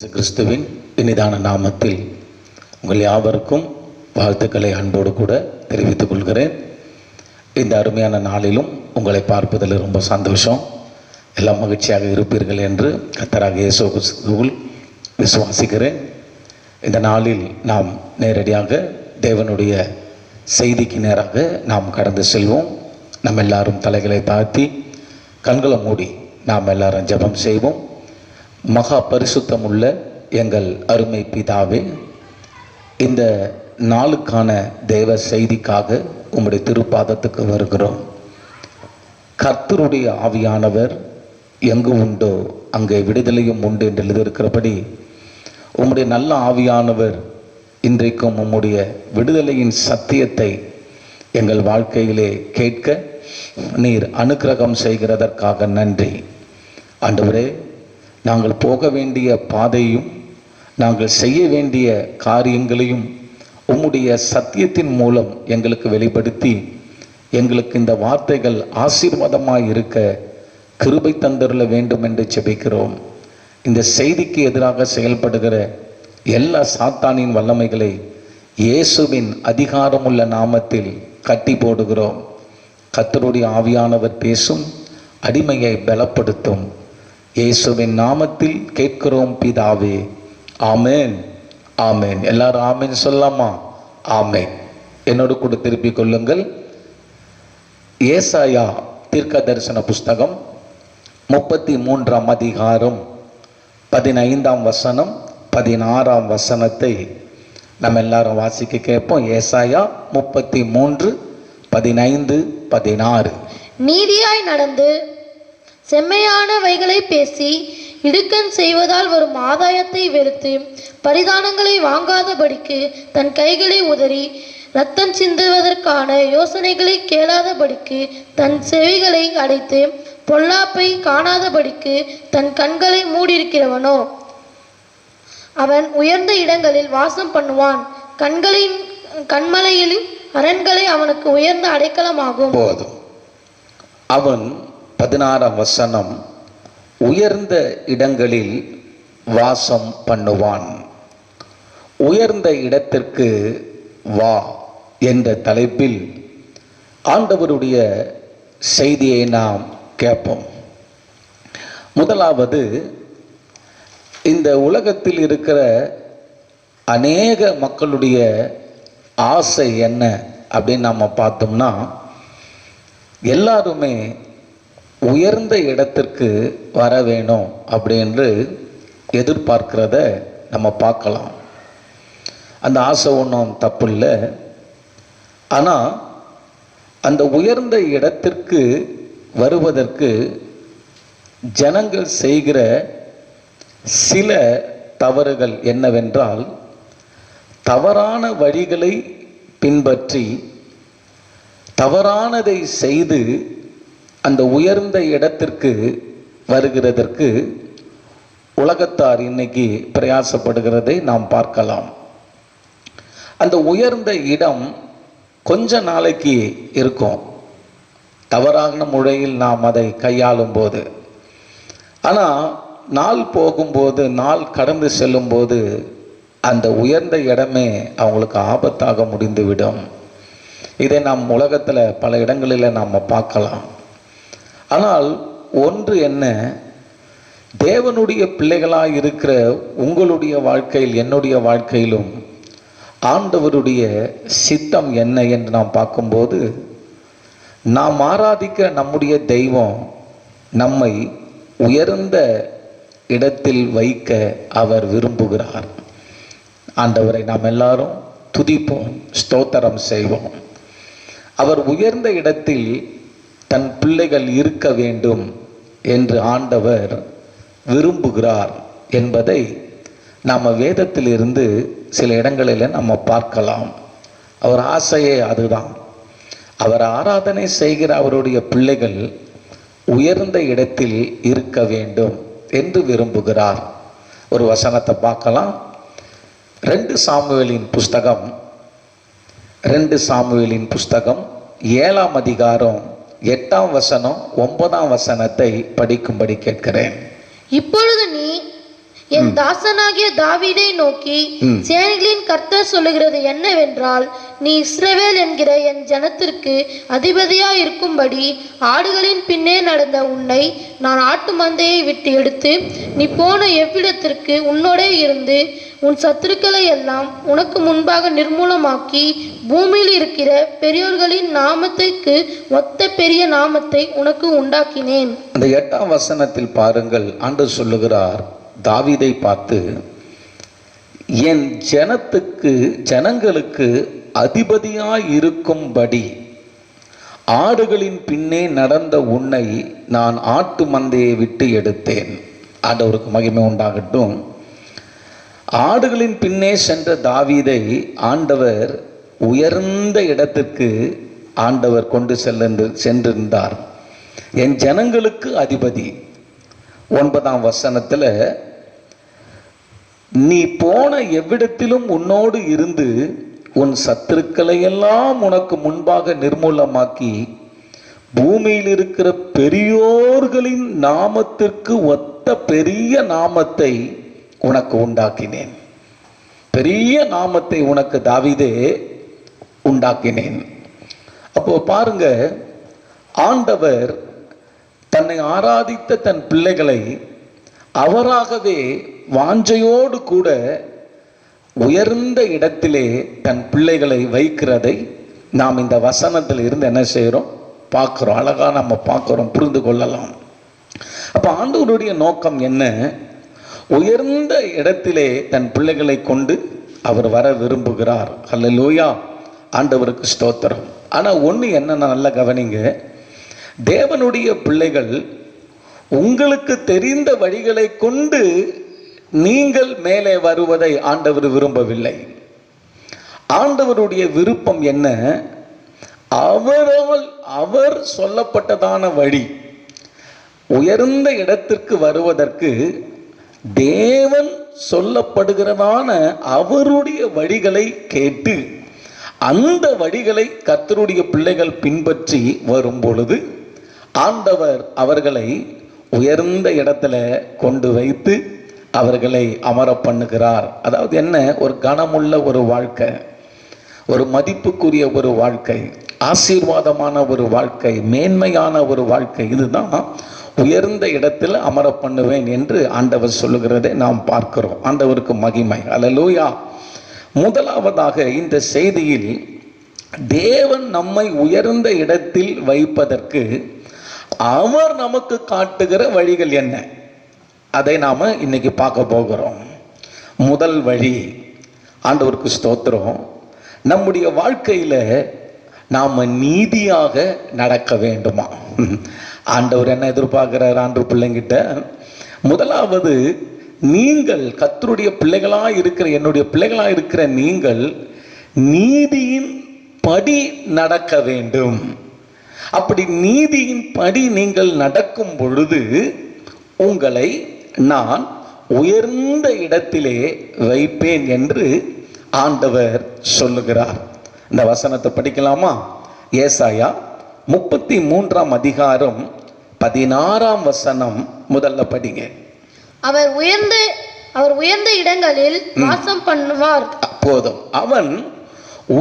கிறிஸ்துவின் இனிதான நாமத்தில் உங்கள் யாவருக்கும் வாழ்த்துக்களை அன்போடு கூட தெரிவித்துக் கொள்கிறேன். இந்த அருமையான நாளிலும் உங்களை பார்ப்பதில் ரொம்ப சந்தோஷம். எல்லாம் மகிழ்ச்சியாக இருப்பீர்கள் என்று கர்த்தராகிய இயேசு கிறிஸ்துவில் விசுவாசிக்கிறேன். இந்த நாளில் நாம் நேரடியாக தேவனுடைய செய்திக்கு நேராக நாம் கடந்து செல்வோம். நம்ம எல்லாரும் தலைகளை தாழ்த்தி கண்களை மூடி நாம் எல்லாரும் ஜெபம் செய்வோம். மகா பரிசுத்தமுள்ள எங்கள் அருமை பிதாவே, இந்த நாளுக்கான தேவ செய்திக்காக உம்முடைய திருப்பாதத்துக்கு வருகிறோம். கர்த்தருடைய ஆவியானவர் எங்கு உண்டோ அங்கே விடுதலையும் உண்டு என்று எழுதியிருக்கிறபடி உம்முடைய நல்ல ஆவியானவர் இன்றைக்கும் உம்முடைய விடுதலையின் சத்தியத்தை எங்கள் வாழ்க்கையிலே கேட்க நீர் அனுக்கிரகம் செய்கிறதற்காக நன்றி. ஆண்டவரே, நாங்கள் போக வேண்டிய பாதையும் நாங்கள் செய்ய வேண்டிய காரியங்களையும் உம்முடைய சத்தியத்தின் மூலம் எங்களுக்கு வெளிப்படுத்தி எங்களுக்கு இந்த வார்த்தைகள் ஆசீர்வாதமாய் இருக்க கிருபை தந்தருள வேண்டும் என்று ஜெபிக்கிறோம். இந்த செய்திக்கு எதிராக செயல்படுகிற எல்லா சாத்தானின் வல்லமைகளை இயேசுவின் அதிகாரமுள்ள நாமத்தில் கட்டி போடுகிறோம். கர்த்தருடைய ஆவியானவர் பேசும், அடிமையை பலப்படுத்தும். இயேசுவின் நாமத்தில் கேட்கிறோம் பிதாவே, ஆமேன் ஆமேன். எல்லாரும் ஆமேன் சொல்லலாமா? ஆமேன். என்னோடு கூட திருப்பிக் கொள்ளுங்கள். ஏசாயா தீர்க்க தரிசன புஸ்தகம் 33ஆம் அதிகாரம் 15ஆம் வசனம் 16ஆம் வசனத்தை நம்ம எல்லாரும் வாசிக்க கேட்போம். ஏசாயா 33 15 16. நீதியாய் நடந்து செம்மையானவைகளை பேசி இடுக்கண் செய்வதால் வரும் ஆதாயத்தை வெறுத்து பரிதானங்களை வாங்காதபடிக்கு தன் கைகளை உதறி இரத்தம் சிந்துவதற்கான யோசனைகளை கேளாதபடிக்கு தன் செவிகளை அடைத்து பொல்லாப்பை காணாதபடிக்கு தன் கண்களை மூடியிருக்கிறவனோ அவன் உயர்ந்த இடங்களில் வாசம் பண்ணுவான். கண்மலையில் அரண்களை அவனுக்கு உயர்ந்த அடைக்கலமாகும். போதும். அவன் 16ஆம் வசனம், உயர்ந்த இடங்களில் வாசம் பண்ணுவான். உயர்ந்த இடத்திற்கு வா என்ற தலைப்பில் ஆண்டவருடைய செய்தியை நாம் கேட்போம். முதலாவது, இந்த உலகத்தில் இருக்கிற அநேக மக்களுடைய ஆசை என்ன அப்படின்னு நம்ம பார்த்தோம்னா, எல்லாருமே உயர்ந்த இடத்திற்கு வர வேணும் அப்படின்னு எதிர்பார்க்கிறத நம்ம பார்க்கலாம். அந்த ஆசை ஒன்றும் தப்பு இல்லை. ஆனால் அந்த உயர்ந்த இடத்திற்கு வருவதற்கு ஜனங்கள் செய்கிற சில தவறுகள் என்னவென்றால், தவறான வழிகளை பின்பற்றி தவறானதை செய்து அந்த உயர்ந்த இடத்திற்கு வருகிறதற்கு உலகத்தார் இன்னைக்கு பிரயாசப்படுகிறதை நாம் பார்க்கலாம். அந்த உயர்ந்த இடம் கொஞ்ச நாளைக்கு இருக்கும், தவறான முறையில் நாம் அதை கையாளும் போது. ஆனால் நாள் போகும்போது, நாள் கடந்து செல்லும்போது அந்த உயர்ந்த இடமே அவங்களுக்கு ஆபத்தாக முடிந்துவிடும். இதை நாம் உலகத்தில் பல இடங்களில் நாம் பார்க்கலாம். ஆனால் ஒன்று என்ன, தேவனுடைய பிள்ளைகளாக இருக்கிற உங்களுடைய வாழ்க்கையில், என்னுடைய வாழ்க்கையிலும் ஆண்டவருடைய சித்தம் என்ன என்று நாம் பார்க்கும்போது, நாம் ஆராதிக்கிற நம்முடைய தெய்வம் நம்மை உயர்ந்த இடத்தில் வைக்க அவர் விரும்புகிறார். ஆண்டவரை நாம் எல்லாரும் துதிப்போம், ஸ்தோத்திரம் செய்வோம். அவர் உயர்ந்த இடத்தில் தன் பிள்ளைகள் இருக்க வேண்டும் என்று ஆண்டவர் விரும்புகிறார் என்பதை நாம் வேதத்திலிருந்து சில இடங்களில் நம்ம பார்க்கலாம். அவர் ஆசையே அதுதான். அவர் ஆராதனை செய்கிற அவருடைய பிள்ளைகள் உயர்ந்த இடத்தில் இருக்க வேண்டும் என்று விரும்புகிறார். ஒரு வசனத்தை பார்க்கலாம். 2 சாமுவேலின் புஸ்தகம் 7ஆம் அதிகாரம் 8ஆம் வசனம் 9ஆம் வசனத்தை படிக்கும்படி கேட்கிறேன். இப்பொழுது நீ என் தாசனாகிய தாவீதை நோக்கி, சேனைகளின் கர்த்தர் சொல்லுகிறது என்னவென்றால், நீ இஸ்ரவேல் என்கிற என் ஜனத்திற்கு அதிபதியாய் இருக்கும்படி ஆடுகளின் பின்னே நடந்த உன்னை நான் ஆட்டு மந்தையை விட்டு எடுத்து நீ போன எவ்விடத்திற்கு உன்னோடே இருந்து உன் சத்துருக்களை எல்லாம் உனக்கு முன்பாக நிர்மூலமாக்கி பூமியில் இருக்கிற பெரியோர்களின் நாமத்துக்கு ஒத்த பெரிய நாமத்தை உனக்கு உண்டாக்கினேன். அந்த 8ஆம் வசனத்தில் பாருங்கள், ஆண்டவர் சொல்லுகிறார் தாவீதை பார்த்து, என் ஜனங்களுக்கு அதிபதியாய் இருக்கும்படி ஆடுகளின் பின்னே நடந்த உன்னை நான் ஆட்டு மந்தையை விட்டு எடுத்தேன். ஆண்டவருக்கு மகிமை உண்டாகட்டும். ஆடுகளின் பின்னே சென்ற தாவீதை ஆண்டவர் உயர்ந்த இடத்திற்கு ஆண்டவர் கொண்டு சென்றிருந்தார். என் ஜனங்களுக்கு அதிபதி. 9ஆம் வசனத்தில், நீ போன எவ்விடத்திலும் உன்னோடு இருந்து உன் சத்துருக்களை எல்லாம் உனக்கு முன்பாக நிர்மூலமாக்கி பூமியில் இருக்கிற பெரியோர்களின் நாமத்திற்கு ஒத்த பெரிய நாமத்தை உனக்கு உண்டாக்கினேன். பெரிய நாமத்தை உனக்கு தாவீதே உண்டாக்கினேன். அப்போ பாருங்க, ஆண்டவர் தன்னை ஆராதித்த தன் பிள்ளைகளை அவராகவே வாஞ்சையோடு கூட உயர்ந்த இடத்திலே தன் பிள்ளைகளை வைக்கிறதை நாம் இந்த வசனத்தில் இருந்து என்ன செய்கிறோம், பார்க்குறோம். அழகாக நம்ம பார்க்குறோம், புரிந்து கொள்ளலாம். அப்போ ஆண்டவருடைய நோக்கம் என்ன? உயர்ந்த இடத்திலே தன் பிள்ளைகளை கொண்டு அவர் வர விரும்புகிறார். ஹல்லேலூயா, ஆண்டவருக்கு ஸ்தோத்திரம். ஆனால் ஒன்று என்னன்னா, நல்லா கவனிங்க, தேவனுடைய பிள்ளைகள் உங்களுக்கு தெரிந்த வழிகளை கொண்டு நீங்கள் மேலே வருவதை ஆண்டவர் விரும்பவில்லை. ஆண்டவருடைய விருப்பம் என்ன? அவர் சொல்லப்பட்டதான வழி, உயர்ந்த இடத்திற்கு வருவதற்கு தேவன் சொல்லப்படுகிறதான அவருடைய வழிகளை கேட்டு அந்த வழிகளை கர்த்தருடைய பிள்ளைகள் பின்பற்றி வரும் பொழுது ஆண்டவர் அவர்களை உயர்ந்த இடத்துல கொண்டு வைத்து அவர்களை அமர பண்ணுகிறார். அதாவது என்ன, ஒரு கனமுள்ள ஒரு வாழ்க்கை, ஒரு மதிப்புக்குரிய ஒரு வாழ்க்கை, ஆசீர்வாதமான ஒரு வாழ்க்கை, மேன்மையான ஒரு வாழ்க்கை, இதுதான் உயர்ந்த இடத்தில் அமர பண்ணுவேன் என்று ஆண்டவர் சொல்லுகிறதை நாம் பார்க்கிறோம். ஆண்டவருக்கு மகிமை. அல்லேலூயா. முதலாவதாக இந்த செய்தியில் தேவன் நம்மை உயர்ந்த இடத்தில் வைப்பதற்கு அவர் நமக்கு காட்டுகிற வழிகள் என்ன, அதை நாம் இன்னைக்கு பார்க்க போகிறோம். முதல் வழி, ஆண்டவருக்கு ஸ்தோத்திரம், நம்முடைய வாழ்க்கையில் நாம் நீதியாக நடக்க வேண்டுமா? ஆண்டவர் என்ன எதிர்பார்க்கிறார் ஆண்டு பிள்ளைங்கிட்ட? முதலாவது, நீங்கள் கர்த்தருடைய பிள்ளைகளாக இருக்கிற, என்னுடைய பிள்ளைகளாக இருக்கிற நீங்கள் நீதியின் படி நடக்க வேண்டும். அப்படி நீதியின் படி நீங்கள் நடக்கும் பொழுது உங்களை நான் உயர்ந்த இடத்திலே வைப்பேன் என்று ஆண்டவர் சொல்லுகிறார். இந்த வசனத்தை படிக்கலாமா? ஏசாயா 33ஆம் அதிகாரம் 16ஆம் வசனம் முதல்ல படிங்க. அவர் உயர்ந்த இடங்களில் வாசம் பண்ணுவார். போதும், அவன்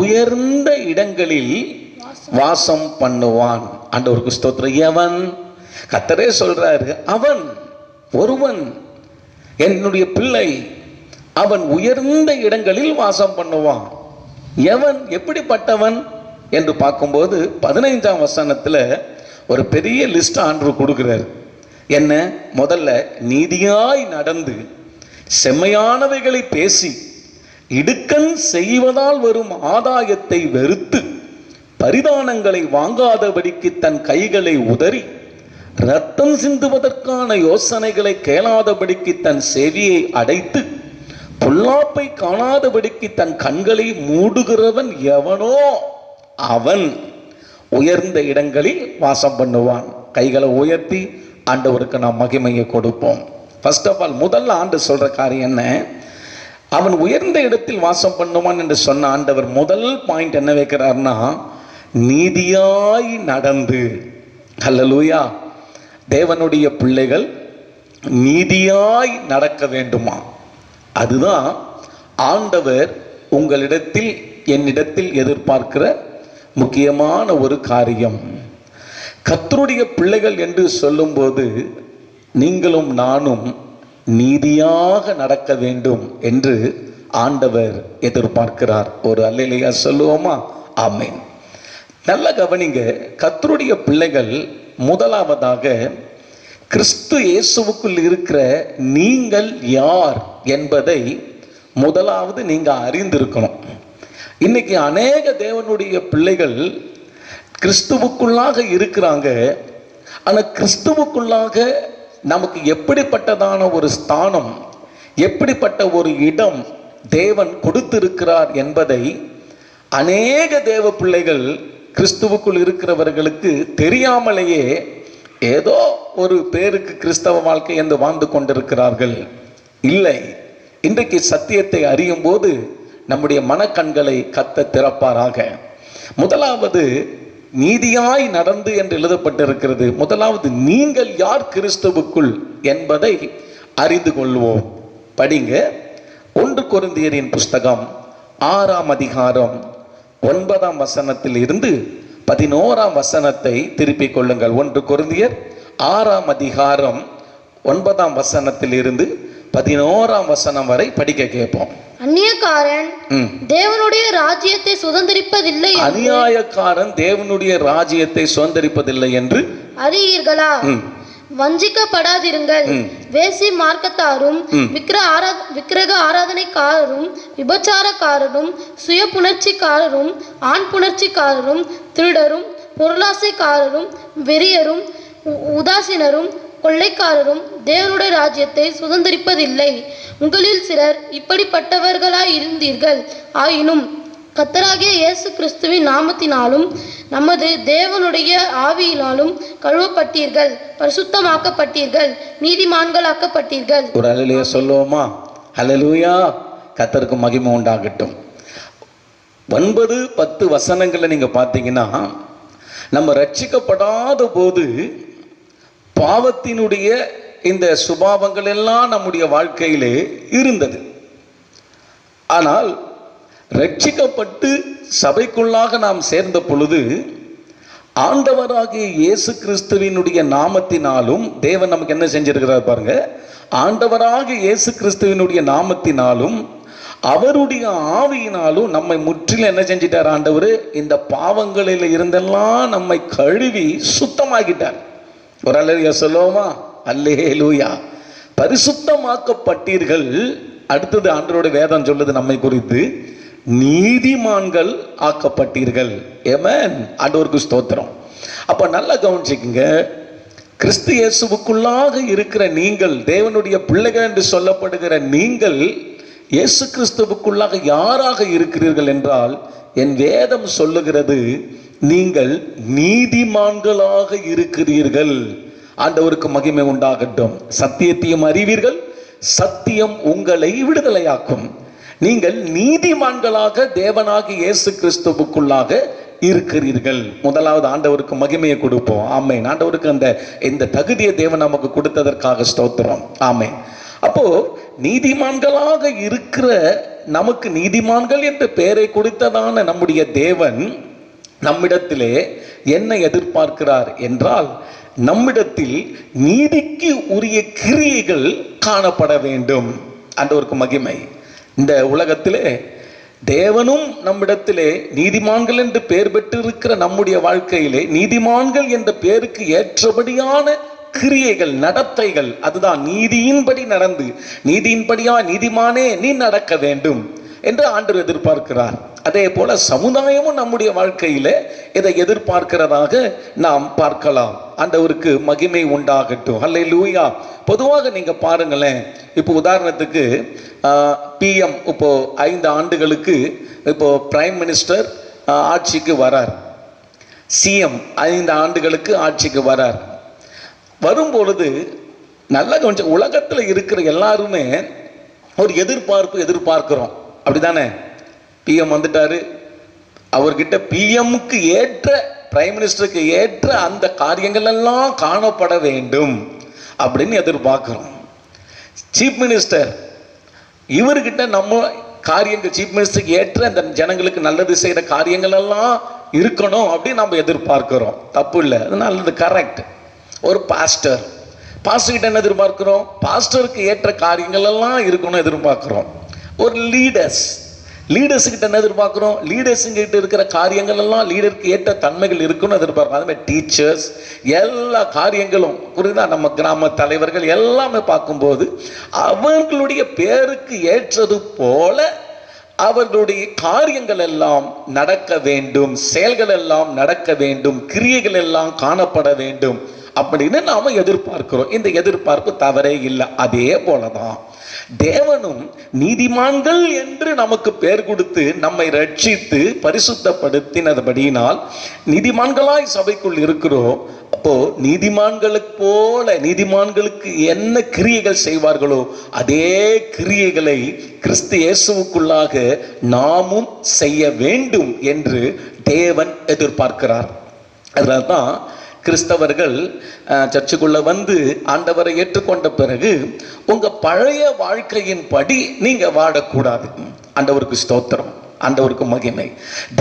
உயர்ந்த இடங்களில் வாசம் பண்ணுவான். ஆண்டவருக்கு ஸ்தோத்திரம். எவன்? கர்த்தரே சொல்றாரு, அவன் ஒருவன் என்னுடைய பிள்ளை, அவன் உயர்ந்த இடங்களில் வாசம் பண்ணுவான். எவன்? எப்படிப்பட்டவன் என்று பார்க்கும்போது 15ஆம் வசனத்தில் ஒரு பெரிய லிஸ்ட் ஆண்டவர் கொடுக்கிறார். என்ன? முதல்ல, நீதியாய் நடந்து செம்மையானவைகளை பேசி இடுக்கண் செய்வதால் வரும் ஆதாயத்தை வெறுத்து பரிதானங்களை வாங்காதபடிக்கு தன் கைகளை உதறி இரத்தம் சிந்துவதற்கான யோசனைகளை கேளாதபடிக்கு தன் செவியை அடைத்து பொல்லாப்பை காணாதபடிக்கு தன் கண்களை மூடுகிறவன் எவனோ அவன் உயர்ந்த இடங்களில் வாசம் பண்ணுவான். கைகளை உயர்த்தி ஆண்டவருக்கு நாம் மகிமையை கொடுப்போம். ஃபர்ஸ்ட் ஆஃப் ஆல், முதல்ல ஆண்டு சொல்ற காரியம் என்ன? அவன் உயர்ந்த இடத்தில் வாசம் பண்ணுவான் என்று சொன்ன ஆண்டவர் முதல் பாயிண்ட் என்ன வைக்கிறார்னா, நீதியாய் நடந்து. ஹல்லேலூயா. தேவனுடைய பிள்ளைகள் நீதியாய் நடக்க வேண்டுமா? அதுதான் ஆண்டவர் உங்களிடத்தில் என்னிடத்தில் எதிர்பார்க்கிற முக்கியமான ஒரு காரியம். கர்த்தருடைய பிள்ளைகள் என்று சொல்லும்போது நீங்களும் நானும் நீதியாக நடக்க வேண்டும் என்று ஆண்டவர் எதிர்பார்க்கிறார். ஒரு அல்லேலூயா சொல்லுவோமா? ஆமென். நல்ல கவனிங்க, கர்த்தருடைய பிள்ளைகள் முதலாவதாக கிறிஸ்து இயேசுவுக்குள் இருக்கிற நீங்கள் யார் என்பதை முதலாவது நீங்க அறிந்திருக்கணும். இன்னைக்கு அநேக தேவனுடைய பிள்ளைகள் கிறிஸ்துவுக்குள்ளாக இருக்கிறாங்க. ஆனால் கிறிஸ்துவுக்குள்ளாக நமக்கு எப்படிப்பட்டதான ஒரு ஸ்தானம், எப்படிப்பட்ட ஒரு இடம் தேவன் கொடுத்திருக்கிறார் என்பதை அநேக தேவ பிள்ளைகள் கிறிஸ்துவுக்குள் இருக்கிறவர்களுக்கு தெரியாமலேயே ஏதோ ஒரு பேருக்கு கிறிஸ்தவ வாழ்க்கை என்று வாழ்ந்து கொண்டிருக்கிறார்கள். இல்லை, இன்றைக்கு சத்தியத்தை அறியும் போது நம்முடைய மனக்கண்களை கர்த்தர் திறப்பாராக. முதலாவது நீதியாய் நடந்து என்று எழுதப்பட்டிருக்கிறது. முதலாவது நீங்கள் யார் கிறிஸ்துவுக்குள் என்பதை அறிந்து கொள்வோம். படிங்க, 1 கொரிந்தியரின் புஸ்தகம் 6ஆம் அதிகாரம் 9ஆம் வசனத்தில் இருந்து 11ஆம் வசனத்தை திருப்பிக் கொள்ளுங்கள். 1 கொரிந்தியர் 6ஆம் அதிகாரம் 9ஆம் வசனத்தில் இருந்து 11ஆம் வசனம் வரை படிக்க கேட்போம். அந்நியக்காரன் தேவனுடைய ராஜ்யத்தை சுதந்தரிப்பதில்லை, அநியாயக்காரன் தேவனுடைய ராஜ்யத்தை சுதந்தரிப்பதில்லை என்று அறியீர்களா? வஞ்சிக்கப்படாதிருங்கள். வேசி மார்க்கத்தாரும் விக்கிரக ஆராதனைக்காரரும் விபச்சாரக்காரரும் சுய புணர்ச்சிக்காரரும் ஆண் புணர்ச்சிக்காரரும் திருடரும் பொருளாசைக்காரரும் வெறியரும் உதாசீனரும் கொள்ளைக்காரரும் தேவனுடைய ராஜ்யத்தை சுதந்தரிப்பதில்லை. உங்களில் சிலர் இப்படிப்பட்டவர்களாய் இருந்தீர்கள். ஆயினும் கர்த்தராகிய இயேசு கிறிஸ்துவின் நாமத்தினாலும் நமது தேவனுடைய ஆவியினாலும் கழுவப்பட்டீர்கள், பரிசுத்தமாக்கப்பட்டீர்கள், நீதிமான்களாக்கப்பட்டீர்கள். ஒரு அல்லேலூயா சொல்லுவோமா? அல்லேலூயா. கர்த்தருக்கு மகிமை உண்டாகட்டும். 9-10 வசனங்களை நீங்க பார்த்தீங்கன்னா, நம்ம ரட்சிக்கப்படாத போது பாவத்தினுடைய இந்த சுபாவங்கள் எல்லாம் நம்முடைய வாழ்க்கையிலே இருந்தது. ஆனால் ரட்சிக்கப்பட்டு சபைக்குள்ளாக நாம் சேர்ந்த பொழுது ஆண்டவராகிய இயேசு கிறிஸ்துவினுடைய நாமத்தினாலும் தேவன் நமக்கு என்ன செஞ்சிருக்கிறார் பாருங்க. ஆண்டவராகிய இயேசு கிறிஸ்துவினுடைய நாமத்தினாலும் அவருடைய ஆவியினாலும் நம்மை முற்றிலும் என்ன செஞ்சிட்டார் ஆண்டவர்? இந்த பாவங்களில் இருந்தெல்லாம் நம்மை கழுவி சுத்தமாக்கிட்டார். ஒரு அல்லேலூயா சொல்லுவோமா? அல்லேலூயா. பரிசுத்தமாக்கப்பட்டீர்கள். அடுத்தது ஆண்டவருடைய வேதம் சொல்லுது நம்மை குறித்து, நீதிமான்கள் ஆக்கப்பட்டீர்கள். ஆமென். ஆண்டவருக்கு ஸ்தோத்திரம். அப்ப நல்லா கவனிச்சுக்குங்க, கிறிஸ்து இயேசுவுக்குள்ளாக இருக்கிற நீங்கள், தேவனுடைய பிள்ளைகள் என்று சொல்லப்படுகிற நீங்கள் இயேசு கிறிஸ்துவுக்குள்ளாக யாராக இருக்கிறீர்கள் என்றால், என் வேதம் சொல்லுகிறது நீங்கள் நீதிமான்களாக இருக்கிறீர்கள். ஆண்டவருக்கு மகிமை உண்டாகட்டும். சத்தியத்தையும் அறிவீர்கள், சத்தியம் உங்களை விடுதலையாக்கும். நீங்கள் நீதிமான்களாக தேவனாகிய இயேசு கிறிஸ்துவுக்குள்ளாக இருக்கிறீர்கள். முதலாவது ஆண்டவருக்கு மகிமையை கொடுப்போம். ஆமென். ஆண்டவருக்கு இந்த தகுதியை தேவன் நமக்கு கொடுத்ததற்காக ஸ்தோத்திரம். ஆமென். அப்போ நீதிமான்களாக இருக்கிற நமக்கு நீதிமான்கள் என்ற பெயரை கொடுத்ததான நம்முடைய தேவன் நம்மிடத்திலே என்ன எதிர்பார்க்கிறார் என்றால், நம்மிடத்தில் நீதிக்கு உரிய கிரியைகள் காணப்பட வேண்டும். ஆண்டவருக்கு மகிமை. இந்த உலகத்திலே தேவனும் நம்மிடத்திலே நீதிமான்கள் என்று பெயர் பெற்றிருக்கிற நம்முடைய வாழ்க்கையிலே நீதிமான்கள் என்ற பெயருக்கு ஏற்றபடியான கிரியைகள், நடத்தைகள், அதுதான் நீதியின்படி நடந்து, நீதியின்படியா நீதிமானே நீ நடக்க வேண்டும் என்று ஆண்டவர் எதிர்பார்க்கிறார். அதே போல சமுதாயமும் நம்முடைய வாழ்க்கையில இதை எதிர்பார்க்கிறதாக நாம் பார்க்கலாம். ஆண்டவருக்கு மகிமை உண்டாகட்டும். அல்லேலூயா. பொதுவாக நீங்க பாருங்களேன், இப்போ உதாரணத்துக்கு PM இப்போ 5 ஆண்டுகளுக்கு இப்போ பிரைம் மினிஸ்டர் ஆட்சிக்கு வரார், CM 5 ஆண்டுகளுக்கு ஆட்சிக்கு வரார். வரும்பொழுது நல்ல கொஞ்சம் உலகத்தில் இருக்கிற எல்லாருமே ஒரு எதிர்பார்க்கிறோம், அப்படிதானே? PM வந்துட்டாரு, அவர்கிட்ட PMக்கு ஏற்ற, பிரைம் மினிஸ்டருக்கு ஏற்ற அந்த காரியங்கள் எல்லாம் காணப்பட வேண்டும் அப்படின்னு எதிர்பார்க்கிறோம். சீஃப் மினிஸ்டர், இவர்கிட்ட நம்ம காரியங்கள் சீஃப் மினிஸ்டருக்கு ஏற்ற அந்த ஜனங்களுக்கு நல்லது செய்கிற காரியங்கள் எல்லாம் இருக்கணும் அப்படின்னு நம்ம எதிர்பார்க்கிறோம். தப்பு இல்லை, அது நல்லது, கரெக்ட். ஒரு பாஸ்டர் கிட்ட என்ன எதிர்பார்க்கிறோம்? பாஸ்டருக்கு ஏற்ற காரியங்கள் எல்லாம் இருக்கணும் எதிர்பார்க்கிறோம். ஒரு லீடர்ஸ் கிட்ட என்ன எதிர்பார்க்கிறோம்? லீடர்ஸுங்கிட்ட இருக்கிற காரியங்கள் எல்லாம் லீடருக்கு ஏற்ற தன்மைகள் இருக்குன்னு எதிர்பார்க்கிறோம். அதுமாதிரி டீச்சர்ஸ், எல்லா காரியங்களும் புரியுதா? நம்ம கிராம தலைவர்கள் எல்லாமே பார்க்கும்போது அவர்களுடைய பேருக்கு ஏற்றது போல அவர்களுடைய காரியங்கள் எல்லாம் நடக்க வேண்டும், செயல்கள் எல்லாம் நடக்க வேண்டும், கிரியைகள் எல்லாம் காணப்பட வேண்டும் அப்படின்னு நாம எதிர்பார்க்கிறோம். இந்த எதிர்பார்ப்பு தவறே இல்லை. அதே போலதான் தேவனும் நீதிமான்கள் என்று நமக்கு பெயர் கொடுத்து நம்மை ரட்சித்து பரிசுத்தப்படுத்தினபடியினால் நீதிமான்களாய் சபைக்குள் இருக்கிறோம். அப்போ நீதிமான்களுக்கு என்ன கிரியைகள் செய்வார்களோ அதே கிரியைகளை கிறிஸ்து இயேசுவுக்குள்ளாக நாமும் செய்ய வேண்டும் என்று தேவன் எதிர்பார்க்கிறார். அதனால்தான் கிறிஸ்தவர்கள் சர்ச்சுக்குள்ள வந்து ஆண்டவரை ஏற்றுக்கொண்ட பிறகு உங்க பழைய வாழ்க்கையின் படி நீங்க வாழக்கூடாது. ஆண்டவருக்கு ஸ்தோத்திரம், ஆண்டவருக்கு மகிமை.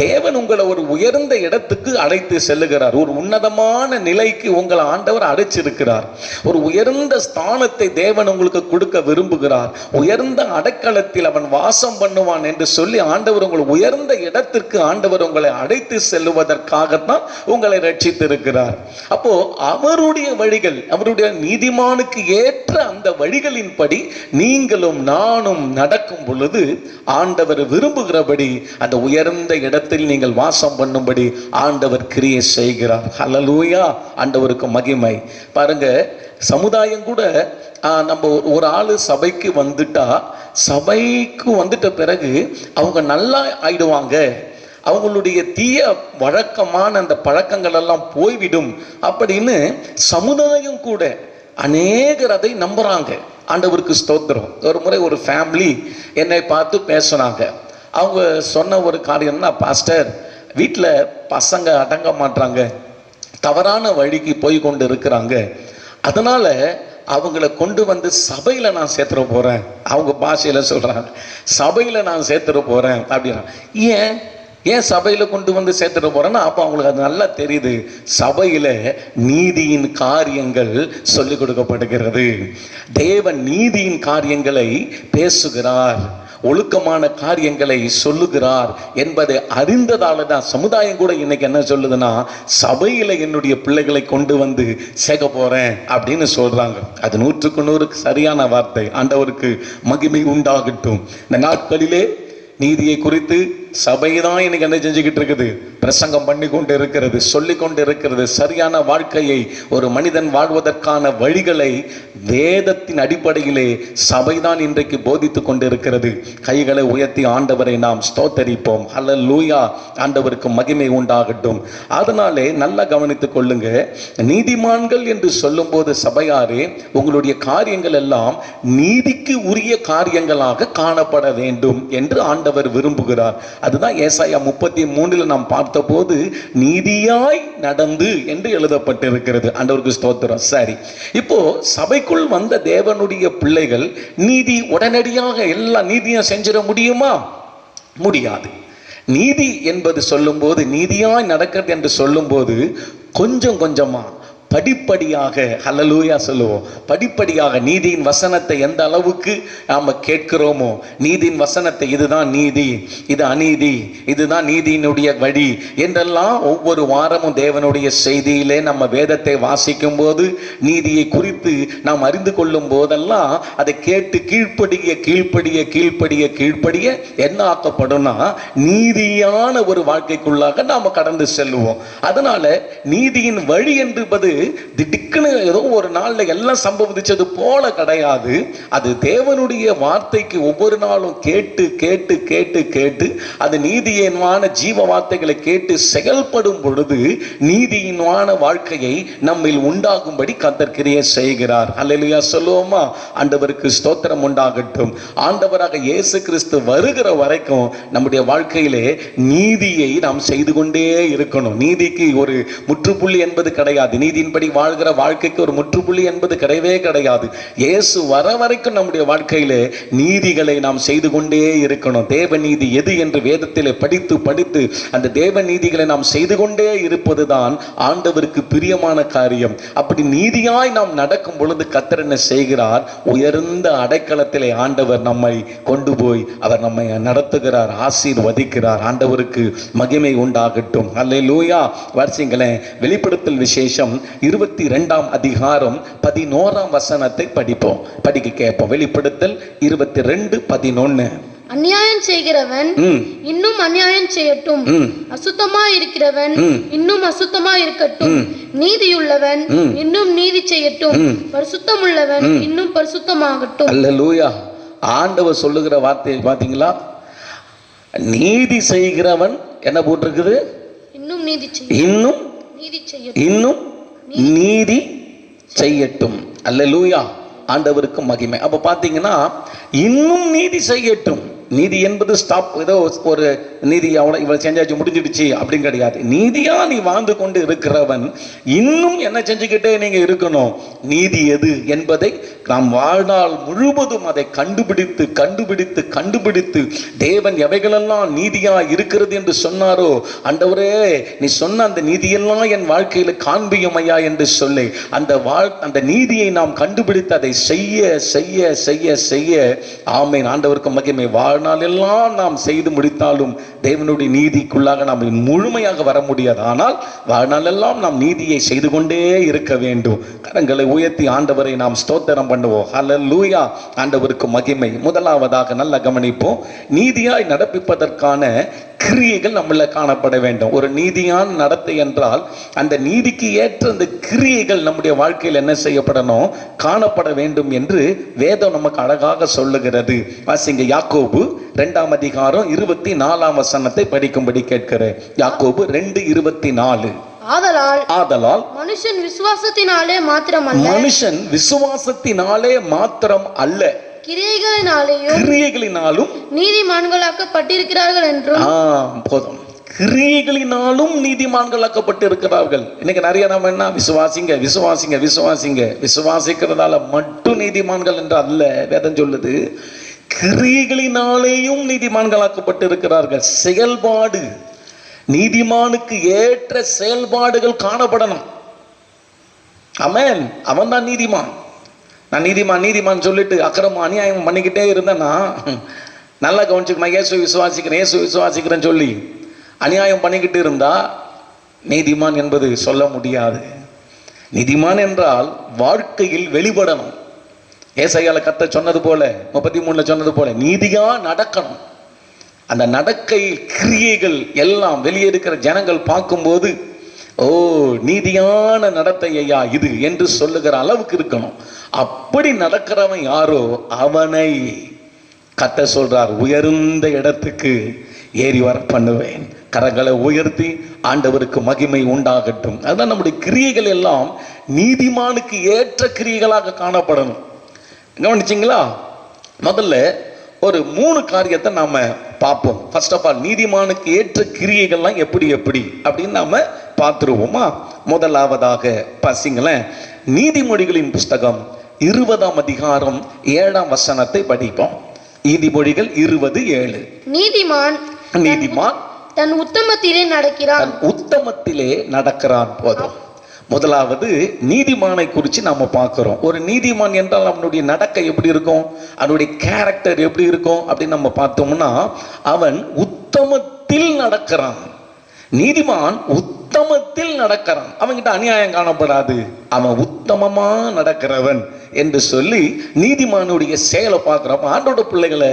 தேவன் உங்களை ஒரு உயர்ந்த இடத்துக்கு அழைத்து செல்லுகிறார். ஒரு உன்னதமான நிலைக்கு உங்களை ஆண்டவர் அழைச்சிருக்கிறார். ஒரு உயர்ந்த ஸ்தானத்தை தேவன் உங்களுக்கு கொடுக்க விரும்புகிறார். உயர்ந்த அடைக்கலத்தில் அவன் வாசம் பண்ணுவான் என்று சொல்லி ஆண்டவர் உங்களை உயர்ந்த இடத்திற்கு ஆண்டவர் உங்களை அழைத்து செல்லுவதற்காகத்தான் உங்களை ரட்சித்திருக்கிறார். அப்போ அவருடைய வழிகள், அவருடைய நீதிமானுக்கு ஏற்ற அந்த வழிகளின்படி நீங்களும் நானும் நடக்கும் பொழுது ஆண்டவர் விரும்புகிறபடி அந்த உயர்ந்த இடத்தில் நீங்கள் வாசம் பண்ணும்படி ஆண்டவர் கிரியை செய்கிறார். ஹல்லேலூயா, ஆண்டவருக்கு மகிமை. பாருங்க, சமுதாயம் கூட நம்ம ஒரு ஆளு சபைக்கு வந்துட்டா, சபைக்கு வந்துட்ட பிறகு அவங்க நல்லா ஆயிடுவாங்க, அவங்களுடைய தீய வழக்கமான அந்த பழக்கங்கள் எல்லாம் போய்விடும் அப்படின்னு சமுதாயம் கூட அநேகர் அதை நம்புறாங்க. ஆண்டவருக்கு ஸ்தோத்திரம். ஒரு முறை ஒரு ஃபேமிலி என்னை பார்த்து பேசுனாங்க. அவங்க சொன்ன ஒரு காரியம்னா, பாஸ்டர், வீட்டில் பசங்க அடங்க மாட்டாங்க, தவறான வழிக்கு போய் கொண்டு இருக்கிறாங்க, அதனால அவங்கள கொண்டு வந்து சபையில் நான் சேர்த்துட போகிறேன். அவங்க பாஷையில் சொல்கிறாங்க, சபையில் நான் சேர்த்துட போகிறேன் அப்படின்னா. ஏன் சபையில் கொண்டு வந்து சேர்த்துட போகிறேன்னா, அப்போ அவங்களுக்கு அது நல்லா தெரியுது, சபையில் நீதியின் காரியங்கள் சொல்லிக் கொடுக்கப்படுகிறது. தேவன் நீதியின் காரியங்களை பேசுகிறார், ஒழுக்கமான காரியங்களை சொல்லுகிறார் என்பதை அறிந்ததால தான் சமுதாயம் கூட இன்னைக்கு என்ன சொல்லுதுன்னா, சபையில என்னுடைய பிள்ளைகளை கொண்டு வந்து சேர்க்க போறேன் அப்படின்னு சொல்றாங்க. அது 100% சரியான வார்த்தை. ஆண்டவருக்கு மகிமை உண்டாகட்டும். இந்த நாட்களிலே நீதியை குறித்து சபைதான் இன்னைக்கு என்ன செஞ்சுக்கிட்டு இருக்குது? பிரசங்கம் பண்ணி கொண்டு இருக்கிறது, சொல்லி கொண்டு இருக்கிறது. சரியான வாழ்க்கையை, ஒரு மனிதன் வாழ்வதற்கான வழிகளை வேதத்தின் அடிப்படையிலே சபைதான் இன்றைக்கு போதித்து கொண்டு இருக்கிறது. கைகளை உயர்த்தி ஆண்டவரை நாம் ஸ்தோத்தரிப்போம். ஹல்லேலூயா, ஆண்டவருக்கு மகிமை உண்டாகட்டும். அதனாலே நல்லா கவனித்துக் கொள்ளுங்க. நீதிமான்கள் என்று சொல்லும் போது சபையாரே, உங்களுடைய காரியங்கள் எல்லாம் நீதிக்கு உரிய காரியங்களாக காணப்பட வேண்டும் என்று ஆண்டவர் விரும்புகிறார். அதுதான் ஏசாயா 33 நாம் பார்த்த போது நீதியாய் நடந்து என்று எழுதப்பட்டிருக்கிறது. ஆண்டவருக்கு ஸ்தோத்திரம். சரி, இப்போ சபைக்குள் வந்த தேவனுடைய பிள்ளைகள் நீதி உடனடியாக எல்லா நீதியும் செஞ்சிட முடியுமா? முடியாது. நீதி என்பது சொல்லும்போது, நீதியாய் நடக்கிறது என்று சொல்லும்போது கொஞ்சம் கொஞ்சமா படிப்படியாக, ஹல்லேலூயா சொல்லுவோம், படிப்படியாக நீதியின் வசனத்தை எந்த அளவுக்கு நாம் கேட்கிறோமோ, நீதியின் வசனத்தை இதுதான் நீதி, இது அநீதி, இதுதான் நீதியினுடைய வழி என்றெல்லாம் ஒவ்வொரு வாரமும் தேவனுடைய செய்தியிலே நம்ம வேதத்தை வாசிக்கும் போது, நீதியை குறித்து நாம் அறிந்து கொள்ளும் போதெல்லாம் அதை கேட்டு கீழ்ப்படிய கீழ்ப்படிய கீழ்ப்படிய கீழ்ப்படிய என்ன ஆக்கப்படும்னா, நீதியான ஒரு வாழ்க்கைக்குள்ளாக நாம் கடந்து செல்லுவோம். அதனால நீதியின் வழி என்பது திடுக்குன்னு ஏதோ ஒரு நாள்ல எல்லாம் சம்பவிச்சது போல கிடையாது. அது தேவனுடைய வார்த்தைக்கு ஒவ்வொரு நாளும் கேட்டு கேட்டு கேட்டு கேட்டு அது நீதியின்வான ஜீவ வார்த்தைகளை கேட்டு செயல்படும் பொழுது நீதியின்வான வாழ்க்கையை நம்மில் உண்டாகும்படி கர்த்தர் கிரியை செய்கிறார். அல்லேலூயா சொல்லுவோமா? ஆண்டவருக்கு ஸ்தோத்திரம் உண்டாகட்டும். ஆண்டவராக இயேசு கிறிஸ்து வருகிற வரைக்கும் நம்முடைய வாழ்க்கையிலே நீதியை நாம் செய்து கொண்டே இருக்கணும். நீதிக்கு ஒரு முற்றுப்புள்ளி என்பது கிடையாது. நீதி நீதியின்படி வாழ்கிற வாழ்க்கைக்கு ஒரு முற்றுப்புள்ளி என்பது கிடையவே கிடையாது. இயேசு வர வரைக்கும் நம்முடைய வாழ்க்கையிலே நீதிகளை நாம் செய்து கொண்டே இருக்கணும். தேவ நீதி எது என்று வேதத்திலே படித்து படித்து அந்த தேவ நீதிகளை நாம் செய்து கொண்டே இருப்பதுதான் ஆண்டவருக்கு பிரியமான காரியம். அப்படி நீதியாய் நாம் நடக்கும் பொழுது கர்த்தர் என்ன செய்கிறார்? உயர்ந்த அடைக்கலத்திலே ஆண்டவர் நம்மை கொண்டு போய் அவர் நம்மை நடத்துகிறார், ஆசீர்வதிக்கிறார். ஆண்டவருக்கு மகிமை உண்டாகட்டும். அல்லேலூயா. வாசிங்களேன், வெளிப்படுத்தல் விசேஷம் 22ஆம் அதிகாரம் 11ஆம் வசனத்தை படிக்க கேட்போம். வெளிப்படுத்தல் 22:11. அநியாயம் செய்கிறவன் இன்னும் அநியாயம் செய்யட்டும், அசுத்தமா இருக்கிறவன் இன்னும் அசுத்தமா இருக்கட்டும், நீதியுள்ளவன் இன்னும் நீதி செய்யட்டும், பரிசுத்தமுள்ளவன் இன்னும் பரிசுத்தமாகட்டும். அல்லேலூயா. ஆண்டவர் சொல்லுகிற வார்த்தை பாத்தீங்களா? நீதி செய்கிறவன் என்ன போட்டிருக்குது? இன்னும் நீதி செய்யட்டும், இன்னும் நீதி செய்யட்டும், இன்னும் நீதி செய்யட்டும். அல்லேலூயா. ஆண்டவருக்கு மகிமை. அப்ப பாத்தீங்கன்னா இன்னும் நீதி செய்யட்டும். நீதி என்பது ஸ்டாப், ஏதோ ஒரு நீதி அவ்வளோ இவ்வளோ செஞ்சாச்சு முடிஞ்சிடுச்சு அப்படின்னு கிடையாது. நீதியா நீ வாழ்ந்து கொண்டு இருக்கிறவன் இன்னும் என்ன செஞ்சுக்கிட்டே நீங்க இருக்கணும். நீதி எது என்பதை நாம் வாழ்நாள் முழுவதும் அதை கண்டுபிடித்து கண்டுபிடித்து கண்டுபிடித்து தேவன் எவைகளெல்லாம் நீதியா இருக்கிறது என்று சொன்னாரோ, ஆண்டவரே நீ சொன்ன அந்த நீதியெல்லாம் என் வாழ்க்கையில் காண்பியும் ஐயா என்று சொல்லி அந்த நீதியை நாம் கண்டுபிடித்து அதை செய்ய செய்ய செய்ய செய்ய ஆமென், ஆண்டவருக்கு மகிமை. வாழ்நாளெல்லாம் நாம் செய்து முடித்தாலும் தேவனுடைய நீதிக்குள்ளாக நாம் முழுமையாக வர முடியாது. ஆனால் வாழ்நாளெல்லாம் நாம் நீதியை செய்து கொண்டே இருக்க வேண்டும். கரங்களை உயர்த்தி ஆண்டவரை நாம் ஸ்தோத்திரம் பண்ணுவோம். ஹல்லேலூயா. ஆண்டவருக்கு மகிமை. முதலாவதாக நல்ல கவனிப்போம். நீதியாய் நடப்பிப்பதற்கான கிரியைகள் நம்மள காணப்பட வேண்டும். ஒரு நீதியான நடத்தை என்றால் அந்த நீதிக்கு ஏற்ற அந்த கிரியைகள் நம்முடைய வாழ்க்கையில் என்ன செய்யப்படணும்? காணப்பட வேண்டும் என்று வேதம் நமக்கு அழகாக சொல்லுகிறது. வாசிங்க, யாக்கோபு 2ஆம் அதிகாரம் 24ஆம் வசனத்தை படிக்கும்படி கேட்கிறேன். யாக்கோபு 2:24. ஆதலால் மனுஷன் விசுவாசத்தினாலே மாத்திரம் அல்ல கிரியைகளினாலும் நீதிமான்களாக்கப்பட்டிருக்கிறார்கள் என்றும். போதும். கிரியைகளினாலும் நீதிமான்களாக்கப்பட்டிருக்கிறார்கள். இன்னைக்கு நிறைய நம்ம என்ன விசுவாசிங்க விசுவாசிங்க விசுவாசிங்க விசுவாசிக்கிறதால மட்டும் நீதிமான்கள் என்று அல்ல வேதம் சொல்லுது. கிரியைகளினாலேயும் நீதிமான்களாக்கப்பட்டிருக்கிறார்கள். செயல்பாடு, நீதிமானுக்கு ஏற்ற செயல்பாடுகள் காணப்படணும். ஆமென். அவன் தான் நீதிமான். நான் நீதிமான் சொல்லிட்டு அக்கிரமம் அநியாயம் பண்ணிக்கிட்டே இருந்தேன்னா நல்லா கவனிச்சுக்கணும். இயேசு விசுவாசிக்கிறேன்னு சொல்லி அநியாயம் பண்ணிக்கிட்டு இருந்தா நீதிமான் என்பது சொல்ல முடியாது. நீதிமான் என்றால் வாழ்க்கையில் வெளிப்படணும். ஏசாயால கர்த்தர் சொன்னது போல 33 சொன்னது போல நீதியா நடக்கணும். அந்த நடக்கை கிரியைகள் எல்லாம் வெளியே இருக்கிற ஜனங்கள் பார்க்கும்போது ஓ நீதியான நடத்தை ஐயா இது என்று சொல்லுகிற அளவுக்கு இருக்கணும். அப்படி நடக்கிறவன் யாரோ அவனை கர்த்தர் சொல்றார், உயர்ந்த இடத்துக்கு ஏறி வர பண்ணுவேன். கரங்களை உயர்த்தி ஆண்டவருக்கு மகிமை உண்டாகட்டும். அதுதான் நம்முடைய கிரியைகள் எல்லாம் நீதிமானுக்கு ஏற்ற கிரியைகளாக காணப்படணும். கவனிச்சிங்களா? முதல்ல ஒரு 3 காரியத்தை நாம பார்ப்போம். ஃபர்ஸ்ட் ஆஃப் ஆல் நீதிமானுக்கு ஏற்ற கிரியைகள்லாம் எப்படி அப்படின்னு நாம பார்த்துருவோமா? முதலாவதாக பாசிங்களேன், நீதிமொழிகளின் புஸ்தகம் 20ஆம் அதிகாரம் 7ஆம் வசனத்தை படிப்போம். நீதிமொழிகள் 20:7. நீதிமான் தன் உத்தமத்திலே நடக்கிறான். போதும். முதலாவது நீதிமானை குறித்து நாம பார்க்கிறோம். ஒரு நீதிமான் என்றால் அவனுடைய நடக்கை எப்படி இருக்கும், அவனுடைய கேரக்டர் எப்படி இருக்கும் அப்படின்னு நம்ம பார்த்தோம்னா அவன் உத்தமத்தில் நடக்கிறான். நீதிமான் உத்தமத்தில் நடக்கிறான். அவன்கிட்ட அநியாயம் காணப்படாது. அவன் உத்தமமா நடக்கிறவன் என்று சொல்லி நீதிமானுடைய செயலை பார்க்கிறோம். ஆண்டோட பிள்ளைகளை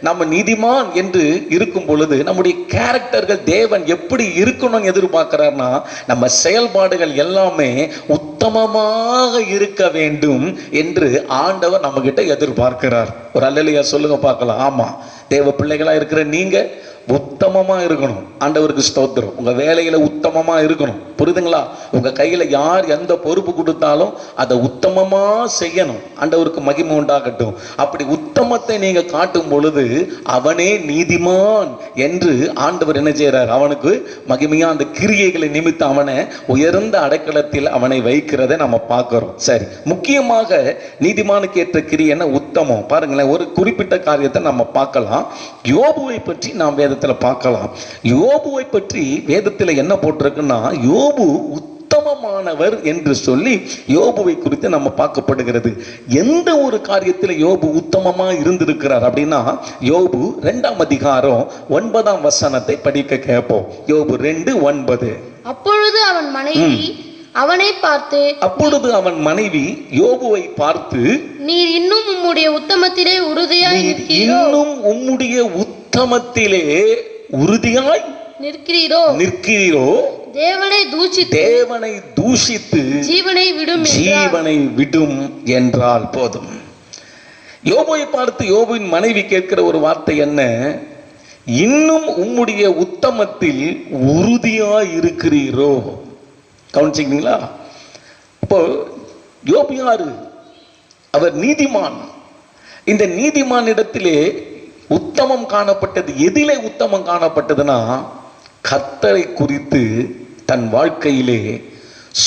நம்ம நீதிமான் என்று இருக்கும் பொழுது நம்முடைய கேரக்டர்கள் தேவன் எப்படி இருக்கணும் எதிர்பார்க்கிறார்னா நம்ம செயல்பாடுகள் எல்லாமே உத்தமமாக இருக்க வேண்டும் என்று ஆண்டவர் நம்ம கிட்ட எதிர்பார்க்கிறார். ஒரு அல்லேலூயா சொல்லுங்க பார்க்கலாம். ஆமா, தேவ பிள்ளைகளா இருக்கிற நீங்க உத்தமமா இருக்கணும். ஆண்டவருக்கு ஸ்தோத்திரம். உங்க வேலையில உத்தமமா இருக்கணும். புரியுதுங்களா? உங்க கையில யார் எந்த பொறுப்பு கொடுத்தாலும் அதை உத்தமமா செய்யணும். ஆண்டவருக்கு மகிமை உண்டாகட்டும். அப்படி உத்தமத்தை நீங்க காட்டும் பொழுது அவனே நீதிமான் என்று ஆண்டவர் என்ன செய்யறார்? அவனுக்கு மகிமையா அந்த கிரியைகளை நிமித்தம் அவனை உயர்ந்த அடைக்கலத்தில் அவனை வைக்கிறதை நம்ம பார்க்கிறோம். சரி, முக்கியமாக நீதிமானுக்கு ஏற்ற கிரியை என்ன? உத்தமம். பாருங்களேன், ஒரு குறிப்பிட்ட காரியத்தை நம்ம பார்க்கலாம். யோபுவை பற்றி நாம் வேதத்தில் பார்க்கலாம். யோபுவை பற்றி வேதத்தில் என்ன போட்டிருக்குன்னா, யோபு உத்தமமானவர் என்று சொல்லி யோபுவை குறித்து நம்ம பார்க்கப்படுகிறது. எந்த ஒரு காரியத்தில் யோபு உத்தமமா இருந்திருக்கிறார் அப்படின்னா, யோபு 2ஆம் அதிகாரம் 9ஆம் வசனத்தை படிக்க கேட்போம். யோபு 2:9. அப்பொழுது அவன் மனைவி யோபுவை பார்த்து, நீர் இன்னும் உம்முடைய உத்தமத்திலே உறுதியாய் நிற்கிறீரோ, தேவனை தூஷித்து ஜீவனை விடும் என்றால் போதும். யோபுவை பார்த்து யோபுவின் மனைவி கேட்கிற ஒரு வார்த்தை என்ன? இன்னும் உம்முடைய உத்தமத்தில் உறுதியாய் இருக்கிறீரோ. கவனிச்சிங்களா? இப்போ யோபு யாரு? அவர் நீதிமான். இந்த நீதிமானிடத்திலே உத்தமம் காணப்பட்டது. எதிலே உத்தமம் காணப்பட்டதுன்னா, கர்த்தரை குறித்து தன் வாழ்க்கையிலே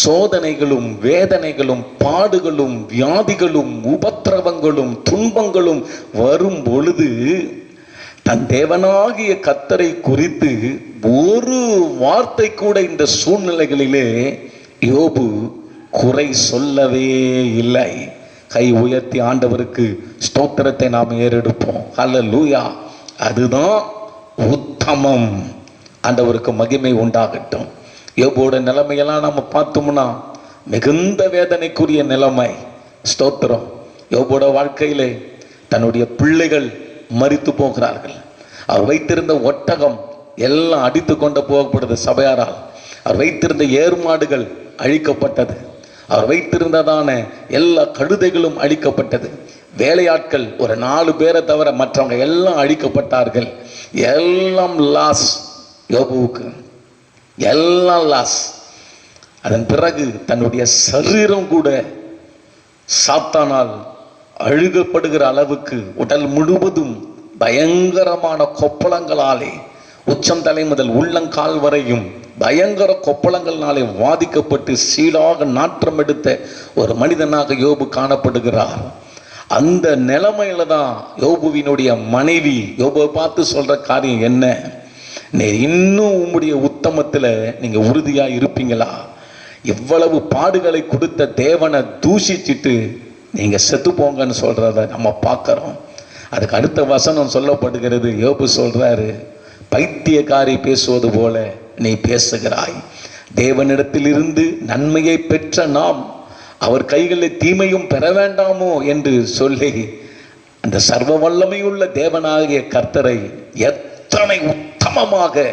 சோதனைகளும் வேதனைகளும் பாடுகளும் வியாதிகளும் உபத்திரவங்களும் துன்பங்களும் வரும் பொழுது தன் தேவனாகிய கர்த்தரை குறித்து ஒரு வார்த்தை கூட இந்த சூழ்நிலைகளிலே யோபு குறை சொல்லவே இல்லை. கை உயர்த்தி ஆண்டவருக்கு ஸ்தோத்திரத்தை நாம் ஏறெடுப்போம். ஹல்லேலூயா. அதுதான் உத்தமம். ஆண்டவருக்கு மகிமை உண்டாகட்டும். யோபோட நிலைமையெல்லாம் நம்ம பார்த்தோம்னா மிகுந்த வேதனைக்குரிய நிலைமை. ஸ்தோத்திரம். யோபோட வாழ்க்கையிலே தன்னுடைய பிள்ளைகள் மரித்து போகிறார்கள். அவர் வைத்திருந்த ஒட்டகம் எல்லாம் அடித்து கொண்டு போகப்படுது சபையாரால். அவர் வைத்திருந்த ஏர்மாடுகள் அழிக்கப்பட்டது. அவர் வைத்திருந்ததான எல்லா கழுதைகளும் அழிக்கப்பட்டது. வேலையாட்கள் ஒரு 4 பேரை தவிர மற்றவங்க எல்லாம் அழிக்கப்பட்டார்கள். எல்லாம் லாஸ். யோபுவுக்கு எல்லாம் லாஸ். அதன் பிறகு தன்னுடைய சரீரம் கூட சாத்தானால் அழுகப்படுகிற அளவுக்கு உடல் முழுவதும் பயங்கரமான கொப்பளங்களாலே உச்சம் தலை முதல் உள்ளங்கால் வரையும் பயங்கர கொப்பளங்களாலே வாதிக்கப்பட்டு சீடாக நாற்றம் எடுத்த ஒரு மனிதனாக யோபு காணப்படுகிறார். அந்த நிலைமையில தான் யோபுவினுடைய மனைவி யோபுவை பார்த்து சொல்ற காரியம் என்ன? நீ இன்னும் உம்முடைய உத்தமத்துல நீங்க உறுதியா இருப்பீங்களா? இவ்வளவு பாடுகளை கொடுத்த தேவனை தூஷிச்சிட்டு நீங்க செத்து போங்கன்னு சொல்றத நம்ம பார்க்கிறோம். அதுக்கு அடுத்த வசனம் சொல்லப்படுகிறது. யோபு சொல்றாரு, பைத்தியக்காரி பேசுவது போல நீ பேசுகிறாய். தேவனிடத்திலிருந்து நன்மையை பெற்ற நாம் அவர் கைகளில் தீமையும் பெற வேண்டாமோ என்று சொல்லி அந்த சர்வ வல்லமையுள்ள தேவனாகிய கர்த்தரை எத்தனை உத்தமமாக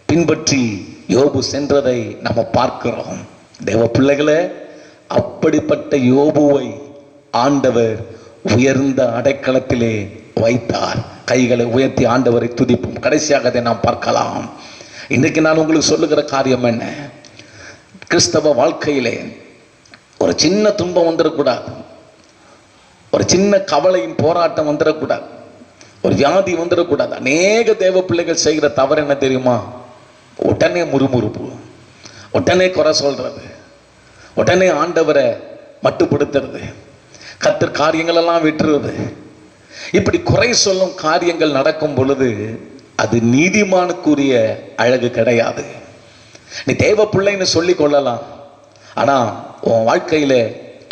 பின்பற்றி யோபு சென்றதை நம்ம பார்க்கிறோம். தேவ பிள்ளைகளே, அப்படிப்பட்ட யோபுவை ஆண்டவர் உயர்ந்த அடைக்கலத்திலே வைத்தார். கைகளை உயர்த்தி ஆண்டவரை துதிப்போம். கடைசியாக அதை நாம் பார்க்கலாம். இன்றைக்கு நான் உங்களுக்கு சொல்லுகிற காரியம் என்ன? கிறிஸ்தவ வாழ்க்கையிலே ஒரு சின்ன துன்பம் வந்துடக்கூடாது. ஒரு சின்ன கவலையும் போராட்டம் வந்துடக்கூடாது. ஒரு வியாதி வந்துடக்கூடாது. அநேக தேவ பிள்ளைகள் செய்கிற தவறு என்ன தெரியுமா? உடனே முறுமுறுப்பு, உடனே குறை சொல்றது, உடனே ஆண்டவரை மட்டுப்படுத்துறது, கர்த்தர் காரியங்கள் எல்லாம் விட்டுறது. இப்படி குறை சொல்லும் காரியங்கள் நடக்கும் பொழுது அது நீதிமானுக்குரிய அழகு கிடையாது. நீ தேவ பிள்ளைன்னு சொல்லி கொள்ளலாம், ஆனா உன் வாழ்க்கையில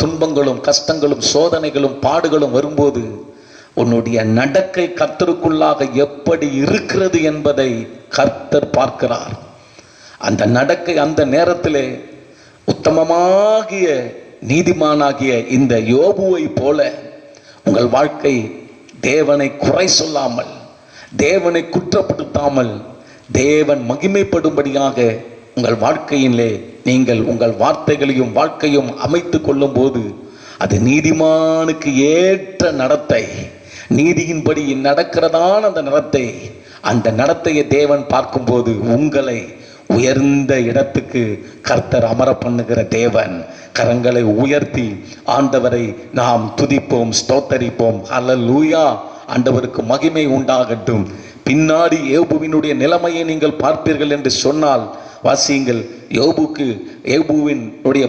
துன்பங்களும் கஷ்டங்களும் சோதனைகளும் பாடுகளும் வரும்போது உன்னுடைய நடக்கை கர்த்தருக்குள்ளாக எப்படி இருக்கிறது என்பதை கர்த்தர் பார்க்கிறார். அந்த நடக்கை அந்த நேரத்திலே உத்தமமாகிய நீதிமானாகிய இந்த யோபுவை போல உங்கள் வாழ்க்கை தேவனை குறை சொல்லாமல், தேவனை குற்றப்படுத்தாமல், தேவன் மகிமைப்படும்படியாக உங்கள் வாழ்க்கையிலே நீங்கள் உங்கள் வார்த்தைகளையும் வாழ்க்கையும் அமைத்து கொள்ளும் போது அது நீதிமானுக்கு ஏற்ற நடத்தை, நீதியின்படி நடக்கிறதான அந்த நடத்தை அந்த நடத்தையை தேவன் பார்க்கும்போது உங்களை உயர்ந்த இடத்துக்கு கர்த்தர் அமர பண்ணுகிற தேவன். கரங்களை உயர்த்தி ஆண்டவரை நாம் துதிப்போம், ஸ்தோத்தரிப்போம். ஹல்லேலூயா. ஆண்டவருக்கு மகிமை உண்டாகட்டும். பின்னாடி யோபுவினுடைய நிலைமையை நீங்கள் பார்ப்பீர்கள் என்று சொன்னால் வாசியுங்கள். யோபுவின்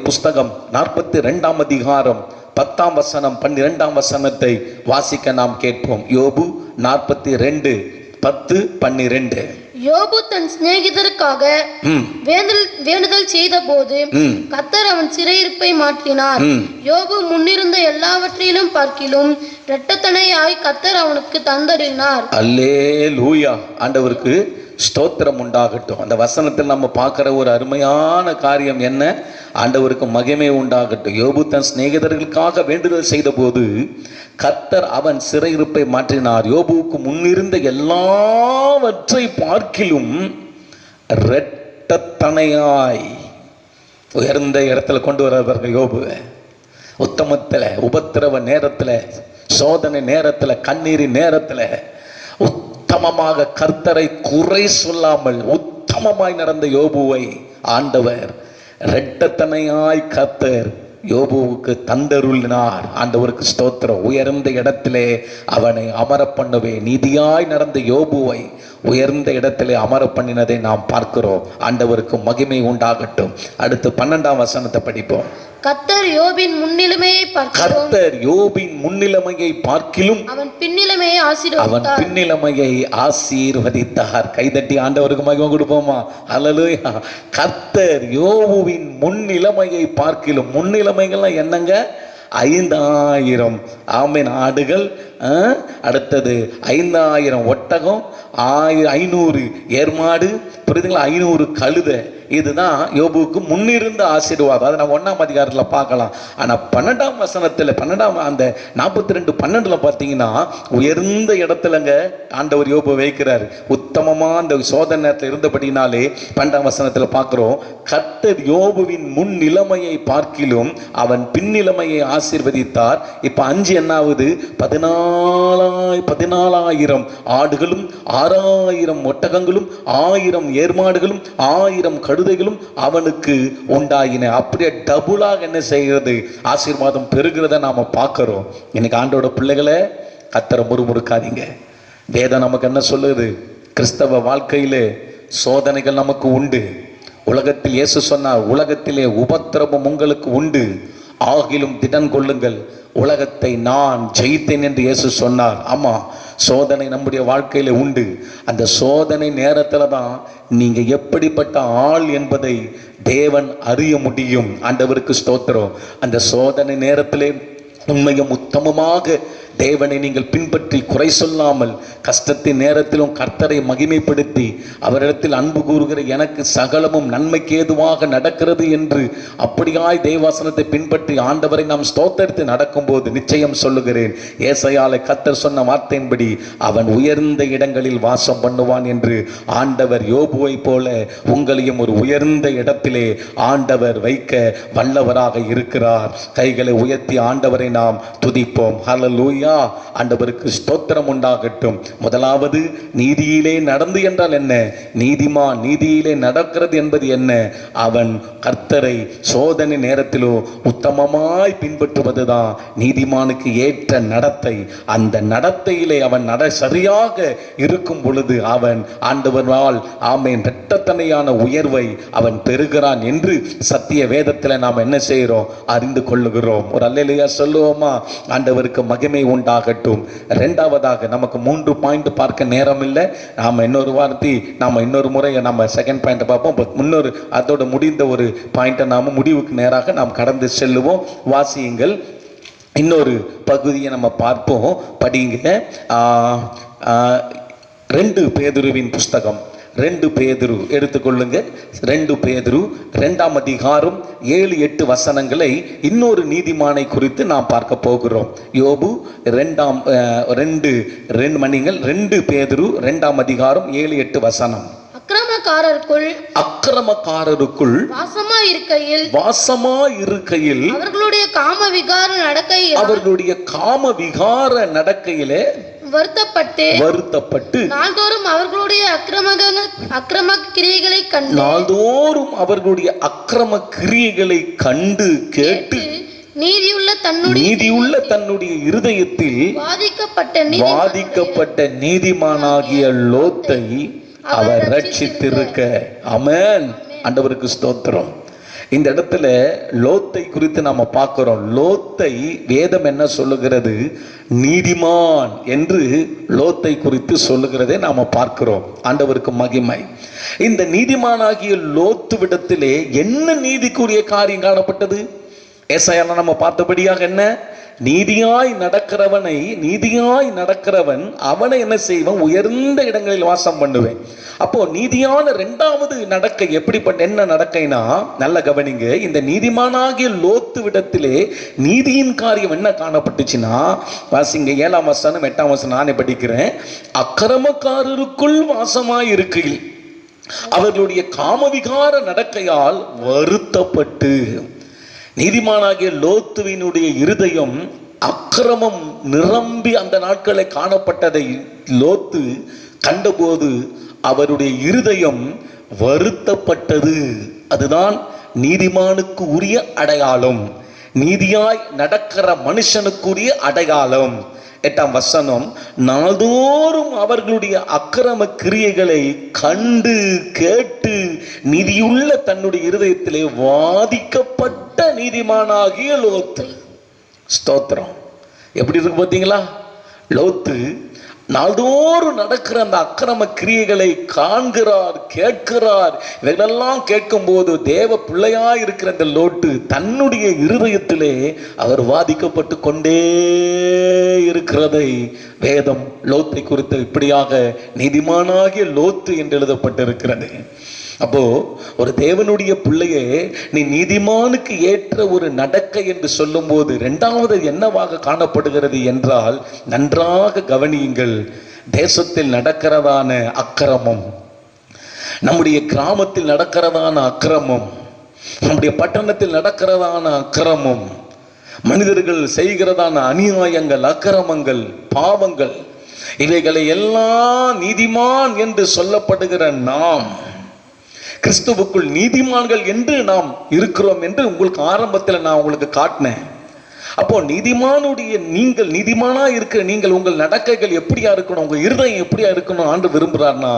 புஸ்தகம் 42 அதிகாரம் 10 வசனம் 12 வசனத்தை வாசிக்க நாம் கேட்போம். யோபு 42 10 12. யோபு தன் சிநேகிதருக்காக வேண்டுதல் செய்த போது கர்த்தர் அவன் சிறையிருப்பை மாற்றினார். யோபு முன்னிருந்த எல்லாவற்றிலும் பார்க்கிலும் இரட்டத்தனையாய் கர்த்தர் அவனுக்கு தந்தறினார். அல்லேலூயா. ஆண்டவருக்கு ஸ்தோத்திரம் உண்டாகட்டும். அந்த வசனத்தில் நம்ம பார்க்கிற ஒரு அருமையான காரியம் என்ன? ஆண்டவருக்கு மகிமை உண்டாகட்டும். யோபு தன் சிநேகிதர்களுக்காக வேண்டுதல் செய்த போது கர்த்தர் அவன் சிறையிருப்பை மாற்றினார். யோபுவுக்கு முன்னிருந்த எல்லாவற்றை பார்க்கிலும் இரட்டத்தனையாய் உயர்ந்த இடத்துல கொண்டு வருவார்கள். யோபு உத்தமத்தில், உபத்திரவ நேரத்தில், சோதனை நேரத்தில், கண்ணீரின் நேரத்தில் உத்தமமாக கர்த்தரை குறை சொல்லாமல் உத்தமமாய் நடந்த யோபுவை ஆண்டவர் இரட்டத்தனையாய் கர்த்தர் யோபுவுக்கு தந்தருளினார். ஆண்டவருக்கு ஸ்தோத்திரம். உயர்ந்த இடத்திலே அவனை அமர பண்ணுவே. நீதியாய் நடந்த யோபுவை உயர்ந்த இடத்திலே அமர பண்ணினதை நாம் பார்க்கிறோம். ஆண்டவருக்கு மகிமை உண்டாகட்டும். அடுத்து 12ஆம் வசனத்தை படிப்போம். கர்த்தர் யோபின் முன்னிலைமையை பார்க்கிலும் அவன் பின்னிலைமையை ஆசீர்வதித்தார். கைதட்டி ஆண்டவருக்கு மகிமை கொடுப்போமா? அல்லேலூயா. கர்த்தர் யோபுவின் முன்னிலைமையை பார்க்கிலும், முன்னிலைமைகள்லாம் என்னங்க? 5000 ஆமென் ஆடுகள், அடுத்தது 5000 ஒட்டகம், 500 ஏர்மாடு, புரியுதுங்களா? 500 கழுதை. இதுதான் யோபுவுக்கு முன்னிருந்த ஆசீர்வாதம். அதை நம்ம 1ஆம் அதிகாரத்தில் பார்க்கலாம். ஆனால் 12ஆம் வசனத்தில், 42:12 பார்த்தீங்கன்னா உயர்ந்த இடத்துலங்க ஆண்டவர் யோபு வைக்கிறார். உத்தமமாக அந்த சோதனை நேரத்தில் இருந்தபடினாலே 12ஆம் வசனத்தில் பார்க்குறோம், கர்த்தர் யோபுவின் முன் நிலைமையை பார்க்கிலும் அவன் பின்னிலைமையை ஆசீர்வதித்தார். இப்போ 5 என்னாவது? 14,000 ஆடுகளும் 6,000 ஒட்டகங்களும் 1000 ஏர்மாடுகளும் 1000 கழுதைகளும் அவனுக்கு உண்டாயின. அப்படியே டபுளாக என்ன செய்கிறது? ஆசீர்வாதம் பெறுகிறத நாம பார்க்கிறோம். இன்னைக்கு ஆண்டோட பிள்ளைகளை கர்த்தரை முறுமுறுக்காதீங்க. வேதம் நமக்கு என்ன சொல்லுது? கிறிஸ்தவ வாழ்க்கையிலே சோதனைகள் நமக்கு உண்டு. உலகத்தில் இயேசு சொன்னார், உலகத்திலே உபத்திரவம் உங்களுக்கு உண்டு, ஆகிலும் திடன் கொள்ளுங்கள், உலகத்தை நான் ஜெயித்தேன் என்று இயேசு சொன்னார். ஆமா, சோதனை நம்முடைய வாழ்க்கையில உண்டு. அந்த சோதனை நேரத்துல தான் நீங்க எப்படிப்பட்ட ஆள் என்பதை தேவன் அறிய முடியும். ஆண்டவருக்கு ஸ்தோத்திரம். அந்த சோதனை நேரத்திலே உண்மையும் உத்தமமாக தேவனை நீங்கள் பின்பற்றி குறை சொல்லாமல், கஷ்டத்தின் நேரத்திலும் கர்த்தரை மகிமைப்படுத்தி அவரிடத்தில் அன்பு கூறுகிற எனக்கு சகலமும் நன்மைக்கு ஏதுவாக நடக்கிறது என்று அப்படியாய் தேவவசனத்தை பின்பற்றி ஆண்டவரை நாம் ஸ்தோத்தரித்து நடக்கும்போது நிச்சயம் சொல்லுகிறேன், ஏசாயால கர்த்தர் சொன்ன வார்த்தையின்படி அவன் உயர்ந்த இடங்களில் வாசம் பண்ணுவான் என்று ஆண்டவர் யோபுவை போல உங்களையும் ஒரு உயர்ந்த இடத்திலே ஆண்டவர் வைக்க வல்லவராக இருக்கிறார். கைகளை உயர்த்தி ஆண்டவரை நாம் துதிப்போம். ஹல்லேலூயா. ஆண்டவருக்கு ஸ்தோத்திரம் உண்டாகட்டும். முதலாவது, நீதியிலே நடந்து என்றால் என்ன? நீதிமான் நீதியிலே நடக்கிறது என்பது என்ன? அவன் கர்த்தரை சோதனை நேரத்திலோ உத்தமமாய் பின்பற்றுவதுதான் நீதிமானுக்கு ஏற்ற நடத்தை. அந்த நடத்தையிலே அவன் சரியாக இருக்கும் பொழுது அவன் ஆண்டவரால் ஆமென் இரட்டத்தனையான உயர்வை அவன் பெறுகிறான் என்று சத்திய வேதத்தில் நாம் என்ன செய்கிறோம்? அறிந்து கொள்ளுகிறோம். ஒரு அல்லேலூயா சொல்லுவோமா? ஆண்டவருக்கு மகிமை உண்டாகட்டும். இரண்டாவதாக, நமக்கு 3 பாயிண்ட் பார்க்க நேரம் இல்லை. நாம் இன்னொரு வார்த்தை, நாம் இன்னொரு முறை நம்ம செகண்ட் பாயிண்ட் பார்ப்போம். முன்னொரு அதோட முடிந்த ஒரு பாயிண்டை நாம் முடிவுக்கு நேராக நாம் கடந்து செல்லுவோம். வாசியுங்கள். இன்னொரு பகுதியை நம்ம பார்ப்போம். படிங்க. 2 பேதுருவின் புஸ்தகம், 2 பேதுரு எடுத்துக்கொள்ளுங்க. 2 பேதுரு 2ஆம் அதிகாரம் 7-8 வசனங்களை இன்னொரு நீதிமானை குறித்து நாம் பார்க்க போகிறோம். யோபு 2 பேதுரு 2ஆம் அதிகாரம் 7-8 வசனம். அக்கிரமக்காரருக்குள் வாசமாயிருக்கையில் அவர்களுடைய காம விகார நடக்கையிலே வருத்தப்பட்டு நாள்தோறும் அவருடைய அக்கிரம கிரியைகளை கண்டு நாள்தோறும் அவர்களுடைய அக்கிரம கிரியைகளை கண்டு கேட்டு நீதியுள்ள தன்னுடைய இருதயத்தில் வாதிக்கப்பட்ட நீதிமானாகிய லோத்தை அவர் ரட்சித்திருக்க. ஆமென். ஆண்டவருக்கு ஸ்தோத்திரம். இந்த இடத்துல லோத்தை குறித்து நாம பார்க்கிறோம். லோத்தை வேதம் என்ன சொல்லுகிறது? நீதிமான் என்று லோத்தை குறித்து சொல்லுகிறதை நாம பார்க்கிறோம். ஆண்டவருக்கு மகிமை. இந்த நீதிமானாகிய லோத்துவிடத்திலே என்ன நீதிக்குரிய காரியம் காணப்பட்டது? ஏசாயால நம்ம பார்த்தபடியாக என்ன? நீதியாய் நடக்கிறவன் அவனை என்ன செய்வான்? உயர்ந்த இடங்களில் வாசம் பண்ணுவேன். அப்போ நீதியான இரண்டாவது நடக்கை எப்படிப்பட்ட என்ன நடக்கைனா, நல்ல கவனிங்க. இந்த நீதிமானாகிய லோத்து விடத்திலே நீதியின் காரியம் என்ன காணப்பட்டுச்சுன்னா, வாசிங்க 7ஆம் வசனம் 8ஆம் வசனம் நானே படிக்கிறேன். அக்கிரமக்காரருக்குள் வாசமாய் இருக்கையில் அவர்களுடைய காமவிகார நடக்கையால் வருத்தப்பட்டு. நீதிமானாகிய லோத்துவினுடைய இருதயம் அக்கிரமம் நிரம்பி அந்த நாட்களை காணப்பட்டதை லோத்து கண்டபோது அவருடைய இருதயம் வருத்தப்பட்டது. அதுதான் நீதிமானுக்கு உரிய அடையாளம், நீதியாய் நடக்கிற மனுஷனுக்குரிய அடையாளம். 8ஆம் வசனம், நாள்தோறும் அவர்களுடைய அக்கிரம கிரியைகளை கண்டு கேட்டு நீதியுள்ள தன்னுடைய இருதயத்திலே வாதிக்கப்பட்ட நீதிமானாகிய லோத்து. ஸ்தோத்திரம். எப்படி இருக்கு பார்த்தீங்களா? லோத்து நாள்தோறும் நடக்கிற அந்த அக்கிரம கிரியைகளை காண்கிறார், கேட்கிறார். இவைகளெல்லாம் கேட்கும் போது தேவ பிள்ளையாய் இருக்கிற அந்த லோத்து தன்னுடைய இருதயத்திலே அவர் வாதிக்கப்பட்டு கொண்டே இருக்கிறதை வேதம் லோத்தை குறித்து இப்படியாக நீதிமானாகிய லோத்து என்று எழுதப்பட்டிருக்கிறது. அப்போ ஒரு தேவனுடைய பிள்ளையே, நீ நீதிமானுக்கு ஏற்ற ஒரு நடக்கை என்று சொல்லும் போது இரண்டாவது என்னவாக காணப்படுகிறது என்றால், நன்றாக கவனியுங்கள். தேசத்தில் நடக்கிறதான அக்கிரமம், நம்முடைய கிராமத்தில் நடக்கிறதான அக்கிரமம், நம்முடைய பட்டணத்தில் நடக்கிறதான அக்கிரமம், மனிதர்கள் செய்கிறதான அநியாயங்கள், அக்கிரமங்கள், பாவங்கள், இவைகளை எல்லாம் நீதிமான் என்று சொல்லப்படுகிற நாம் கிறிஸ்துவுக்குள் நீதிமான்கள் என்று நாம் இருக்கிறோம் என்று உங்களுக்கு ஆரம்பத்தில் நான் உங்களுக்கு காட்டினேன். அப்போ நீங்கள் நீதிமானா இருக்கிற நீங்கள் உங்கள் நடக்கைகள் எப்படியா இருக்கணும், உங்க இருதயம் எப்படியா இருக்கணும் ஆண்டு விரும்புகிறார்னா,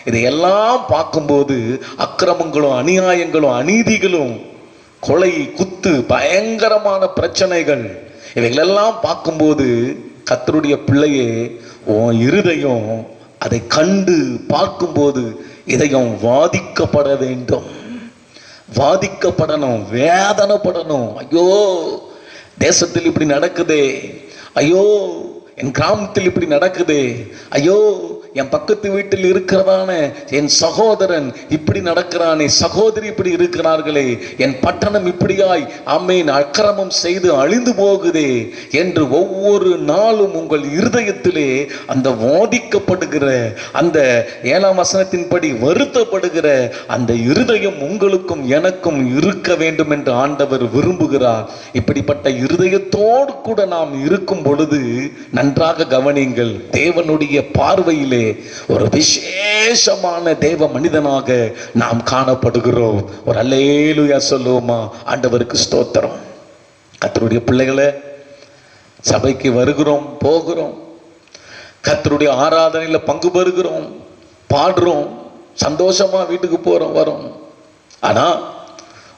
இதையெல்லாம் பார்க்கும்போது அக்கிரமங்களும் அநியாயங்களும் அநீதிகளும் கொலை குத்து பயங்கரமான பிரச்சனைகள் இவைகளெல்லாம் பார்க்கும்போது கர்த்தருடைய பிள்ளையே, உன் இருதயம் அதை கண்டு பார்க்கும்போது இதயம் வாதிக்கப்பட வேண்டும், வாதிக்கப்படணும், வேதனைப்படணும். ஐயோ தேசத்தில் இப்படி நடக்குதே, ஐயோ என் கிராமத்தில் இப்படி நடக்குதே, ஐயோ என் பக்கத்து வீட்டில் இருக்கிறதான என் சகோதரன் இப்படி நடக்கிறானே, சகோதரி இப்படி இருக்கிறார்களே, என் பட்டணம் இப்படியாய் ஆமென் அக்கிரமம் செய்து அழிந்து போகுதே என்று ஒவ்வொரு நாளும் உங்கள் இருதயத்திலே அந்த வாதிக்கப்படுகிற அந்த 7ஆம் வசனத்தின்படி வருத்தப்படுகிற அந்த இருதயம் உங்களுக்கும் எனக்கும் இருக்க வேண்டும் என்று ஆண்டவர் விரும்புகிறார். இப்படிப்பட்ட இருதயத்தோடு கூட நாம் இருக்கும் பொழுது நன்றாக கவனியுங்கள், தேவனுடைய பார்வையிலே ஒரு விசேஷமான தேவ மனிதனாக நாம் காணப்படுகிறோம். ஒரு அல்லேலூயா சொல்லுவோமா? ஆண்டவருக்கு ஸ்தோத்திரம். கர்த்தருடைய பிள்ளைகளே, சபைக்கு வருகிறோம், போகிறோம், கர்த்தருடைய ஆராதனையில் பங்கு பெறுகிறோம், பாடுறோம், சந்தோஷமா வீட்டுக்கு போறோம், வரோம். ஆனா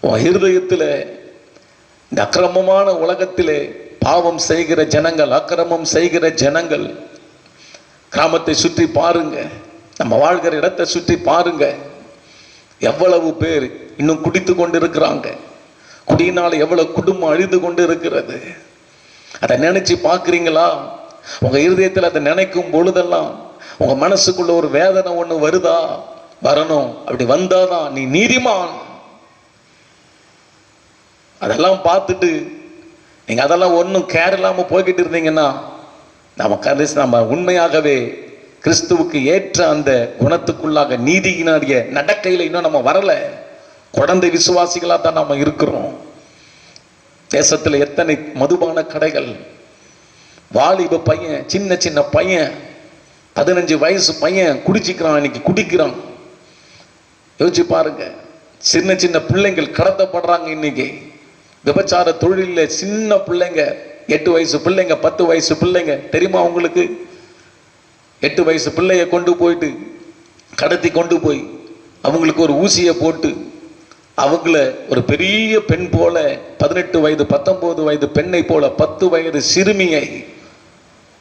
உன் இருதயத்தில் இந்த அக்கிரமமான உலகத்திலே பாவம் செய்கிற ஜனங்கள், அக்கிரமம் செய்கிற ஜனங்கள், கிராமத்தை சுற்றி பாருங்க, நம்ம வாழ்கிற இடத்தை சுற்றி பாருங்க, எவ்வளவு பேர் இன்னும் குடித்து கொண்டு இருக்கிறாங்க. குடியினால் எவ்வளவு குடும்பம் அழிந்து கொண்டு இருக்கிறது. அதை நினைச்சு பார்க்குறீங்களா? உங்க இருதயத்தில் அதை நினைக்கும் பொழுதெல்லாம் உங்க மனசுக்குள்ள ஒரு வேதனை ஒண்ணு வருதா? வரணும். அப்படி வந்தாதான் நீ நீதிமான். அதெல்லாம் பார்த்துட்டு நீங்க அதெல்லாம் ஒன்றும் கேர் இல்லாம போய்கிட்டு இருந்தீங்கன்னா நம்ம உண்மையாகவே கிறிஸ்துவுக்கு ஏற்ற அந்த குணத்துக்குள்ளாக நீதியினுடைய நடக்கையில இன்னும் நம்ம வரல. குழந்தை விசுவாசிகளா தான் நம்ம இருக்கிறோம். தேசத்துல எத்தனை மதுபான கடைகள், வாலிப பையன், சின்ன சின்ன பையன் 15 வயசு பையன் குடிச்சிக்கிறான், இன்னைக்கு குடிக்கிறான். யோசிச்சு பாருங்க. சின்ன சின்ன பிள்ளைங்கள் கடத்தப்படுறாங்க இன்னைக்கு. விபச்சார தொழிலில் சின்ன பிள்ளைங்க, 8 வயசு பிள்ளைங்க, 10 வயசு பிள்ளைங்க. தெரியுமா உங்களுக்கு? 8 வயசு பிள்ளைய கொண்டு போயிட்டு கடத்தி கொண்டு போய் அவங்களுக்கு ஒரு ஊசியை போட்டு அவங்கள ஒரு பெரிய பெண் போல, 18 வயது 19 வயது பெண்ணை போல 10 வயது சிறுமியை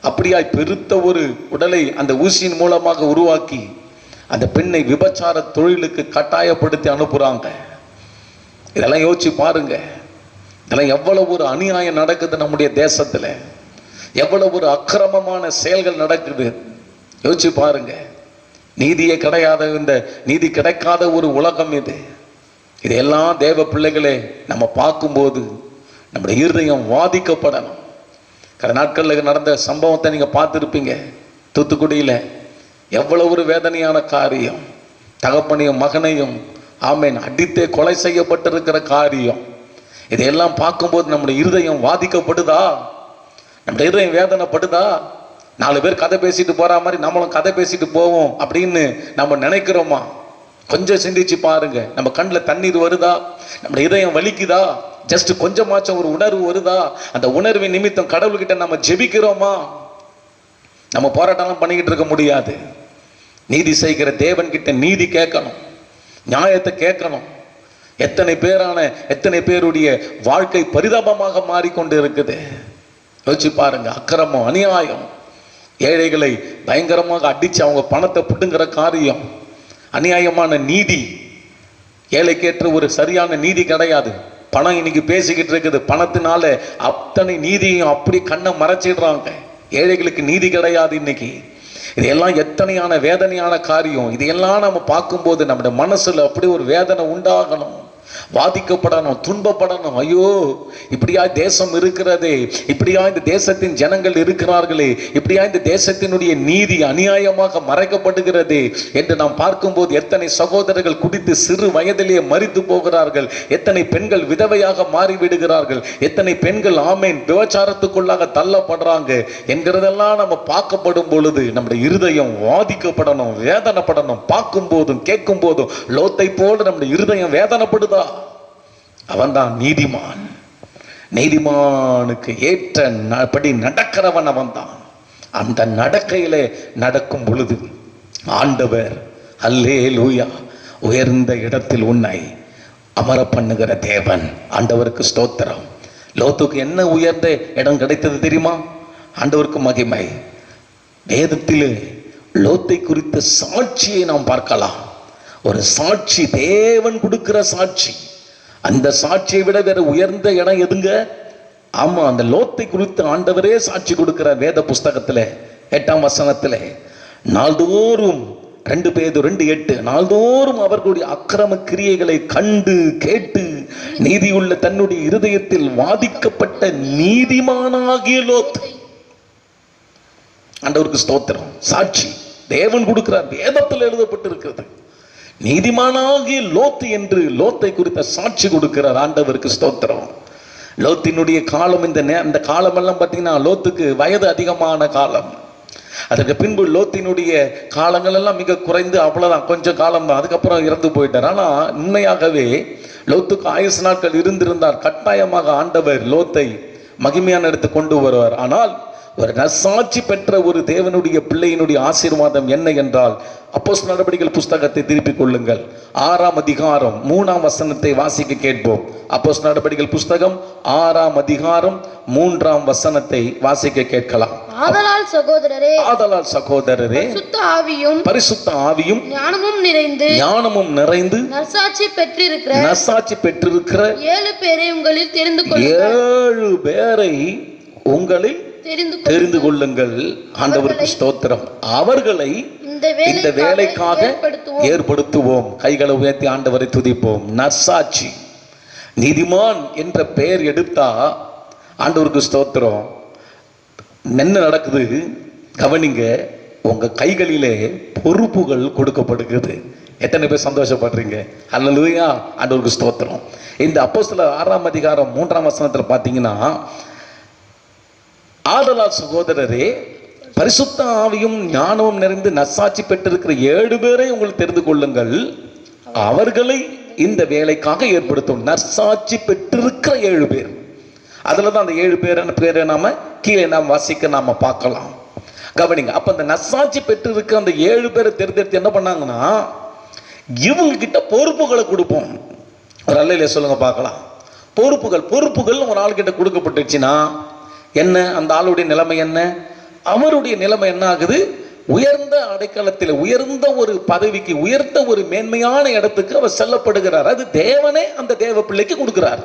அப்படியாய் பெருத்த ஒரு உடலை அந்த ஊசியின் மூலமாக உருவாக்கி அந்த பெண்ணை விபச்சார தொழிலுக்கு கட்டாயப்படுத்தி அனுப்புறாங்க. இதெல்லாம் யோசிச்சு பாருங்க. இதெல்லாம் எவ்வளவு ஒரு அநியாயம் நடக்குது நம்முடைய தேசத்துல, எவ்வளவு ஒரு அக்கிரமமான செயல்கள் நடக்குது. யோசிச்சு பாருங்க. நீதியே கிடையாத, இந்த நீதி கிடைக்காத ஒரு உலகம் இது. இதையெல்லாம் தேவ பிள்ளைகளே நம்ம பார்க்கும்போது நம்முடைய இருதயம் வாதிக்கப்படணும். கடந்த நாட்களில் நடந்த சம்பவத்தை நீங்க பார்த்துருப்பீங்க. தூத்துக்குடியில் எவ்வளவு ஒரு வேதனையான காரியம். தகப்பனையும் மகனையும் ஆமேன் அடித்தே கொலை செய்யப்பட்டிருக்கிற காரியம். இதையெல்லாம் பார்க்கும்போது நம்முடைய இருதயம் வாதிக்கப்படுதா? நம்முடைய இருதயம் வேதனைப்படுதா? 4 பேர் கதை பேசிட்டு போற மாதிரி நம்மளும் கதை பேசிட்டு போவோம் அப்படின்னு நம்ம நினைக்கிறோமா? கொஞ்சம் சிந்திச்சு பாருங்க. நம்ம கண்ணில் தண்ணீர் வருதா? நம்முடைய இதயம் வலிக்குதா? ஜஸ்ட் கொஞ்சமாச்சும் ஒரு உணர்வு வருதா? அந்த உணர்வின் நிமித்தம் கடவுள்கிட்ட நம்ம ஜெபிக்கிறோமா? நம்ம போராட்டம் பண்ணிக்கிட்டு இருக்க முடியாது. நீதி செய்கிற தேவன் கிட்ட நீதி கேட்கணும், நியாயத்தை கேட்கணும். எத்தனை பேருடைய வாழ்க்கை பரிதாபமாக மாறிக்கொண்டு இருக்குது. யோசிச்சு பாருங்க. அக்கிரமம், அநியாயம், ஏழைகளை பயங்கரமாக அடிச்சு அவங்க பணத்தை புட்டுங்கிற காரியம், அநியாயமான நீதி. ஏழைக்கேற்ற ஒரு சரியான நீதி கிடையாது. பணம் இன்னைக்கு பேசிக்கிட்டு இருக்குது. பணத்தினால அத்தனை நீதியும் அப்படி கண்ணை மறைச்சிடுறாங்க. ஏழைகளுக்கு நீதி கிடையாது இன்னைக்கு. இதையெல்லாம் எத்தனையான வேதனையான காரியம். இதையெல்லாம் நம்ம பார்க்கும்போது நம்முடைய மனசுல அப்படி ஒரு வேதனை உண்டாகணும், வாதிக்கப்படணும், துன்பப்படணும். ஐயோ, இப்படியா தேசம் இருக்கிறதே, இப்படியா இந்த தேசத்தின் ஜனங்கள் இருக்கிறார்களே, இப்படியா இந்த தேசத்தினுடைய நீதி அநியாயமாக மறைக்கப்படுகிறது என்று நாம் பார்க்கும்போது எத்தனை சகோதரர்கள் குடித்து சிறு வயதிலேயே மரித்து போகிறார்கள், எத்தனை பெண்கள் விதவையாக மாறிவிடுகிறார்கள், எத்தனை பெண்கள் ஆமேன் விபச்சாரத்துக்குள்ளாக தள்ளப்படுறாங்க என்கிறதெல்லாம் நம்ம பார்க்கப்படும் பொழுது நம்முடைய இருதயம் வாதிக்கப்படணும், வேதனைப்படணும். பார்க்கும் போதும் கேட்கும் போதும் லோத்தை போல நம்முடைய இருதயம் வேதனைப்படுதா? அவன்தான் நீதிமான். நீதிமானுக்கு ஏற்றபடி நடக்கிறவன் அவன்தான். அந்த நடக்கையிலே நடக்கும் பொழுது ஆண்டவர் அல்லேலூயா உயர்ந்த இடத்தில் உன்னை அமர பண்ணுகிற தேவன். ஆண்டவருக்கு ஸ்தோத்திரம். லோத்துக்கு என்ன உயர்ந்த இடம் கிடைத்தது தெரியுமா? ஆண்டவருக்கு மகிமை. வேதத்திலே லோத்தை குறித்த சாட்சியை நாம் பார்க்கலாம். ஒரு சாட்சி, தேவன் கொடுக்கிற சாட்சி. அந்த சாட்சியை விட வேற உயர்ந்த இடம் எதுங்க? ஆமா, அந்த லோத்தை குறித்து ஆண்டவரே சாட்சி கொடுக்கிறார். வேத புஸ்தகத்துல 8ஆம் வசனத்துல நாள்தோறும் 2 பேதுரு 2:8 நாள்தோறும் அவர்களுடைய அக்கிரம கிரியைகளை கண்டு கேட்டு நீதியுள்ள தன்னுடைய இருதயத்தில் வாதிக்கப்பட்ட நீதிமானாகிய லோத். ஆண்டவருக்கு ஸ்தோத்திரம். சாட்சி தேவன் கொடுக்கிறார். வேதத்தில் எழுதப்பட்டிருக்கிறது. நீதிமானாகிய லோத்து என்று லோத்தை குறித்த சாட்சி கொடுக்கிறார். ஆண்டவருக்கு ஸ்தோத்திரம். லோத்தினுடைய காலம் இந்த காலமெல்லாம் பார்த்தீங்கன்னா லோத்துக்கு வயது அதிகமான காலம். அதற்கு பின்பு லோத்தினுடைய காலங்கள் எல்லாம் மிக குறைந்து அவ்வளவுதான், கொஞ்சம் காலம் தான். அதுக்கப்புறம் இறந்து போயிட்டார். ஆனால் உண்மையாகவே லோத்துக்கு ஆயுசு நாட்கள் இருந்திருந்தார். கட்டாயமாக ஆண்டவர் லோத்தை மகிமையான இடத்துக்கு கொண்டு வருவார். ஆனால் ஒரு நற்சாட்சி பெற்ற ஒரு தேவனுடைய பிள்ளையினுடைய ஆசீர்வாதம் என்ன என்றால், அப்போஸ்தலர் நடபடிகள் புஸ்தகத்தை திருப்பிக் கொள்ளுங்கள். 6ஆம் அதிகாரம் 3ஆம் வசனத்தை வாசிக்க கேட்போம். அப்போஸ்தலர் நடபடிகள் புஸ்தகம் 6ஆம் அதிகாரம் 3ஆம் வசனத்தை வாசிக்க கேட்கலாம். ஆதலால் சகோதரரே பரிசுத்த ஆவியும் ஞானமும் நிறைந்து நற்சாட்சி பெற்றிருக்கிற 7 பேரை உங்களில் தெரிந்து கொள்ளுங்கள். ஆண்டவருக்கு ஸ்தோத்திரம். அவர்களை இந்த வேலைக்காக ஏற்படுத்துவோம். கைகளை உயர்த்தி ஆண்டவரை துதிப்போம். நற்சாட்சி, நீதிமான் என்ற பெயர் எடுத்தா ஆண்டவருக்கு ஸ்தோத்திரம். என்ன நடக்குது கவனிங்க. உங்க கைகளிலே பொறுப்புகள் கொடுக்கப்படுகிறது. எத்தனை பேர் சந்தோஷப்படுறீங்க? அல்லேலூயா, ஆண்டவருக்கு ஸ்தோத்திரம். இந்த அப்போஸ்தலர் 6ஆம் அதிகாரம் 3ஆம் வசனத்துல பாத்தீங்கன்னா, ஆதலால் சகோதரரே பரிசுத்த ஆவியும் ஞானமும் நிறைந்து நற்சாட்சி பெற்றிருக்கிற 7 பேரை உங்களுக்கு தெரிந்து கொள்ளுங்கள், அவர்களை இந்த வேலைக்காக ஏற்படுத்தும். நற்சாட்சி பெற்றிருக்கிற 7 பேர். அதுல தான் அந்த 7 பேரை நாம கீழே நாம் வாசிக்க நாம பார்க்கலாம். கவனிங்க. அப்ப அந்த நற்சாட்சி பெற்றிருக்கிற அந்த 7 பேரை தேர்ந்தெடுத்து என்ன பண்ணாங்கன்னா, இவங்க கிட்ட பொறுப்புகளை கொடுப்போம். ஒரு அல்லையில சொல்லுங்க பார்க்கலாம். பொறுப்புகள் ஒரு ஆள் கிட்ட கொடுக்கப்பட்டுச்சுன்னா என்ன, அந்த ஆளுடைய நிலைமை என்ன, அவருடைய நிலைமை என்ன ஆகுது? உயர்ந்த அடைக்கலத்தில், உயர்ந்த ஒரு பதவிக்கு, உயர்ந்த ஒரு மேன்மையான இடத்துக்கு அவர் செல்லப்படுகிறார். அது தேவனே அந்த தேவ பிள்ளைக்கு கொடுக்கிறார்.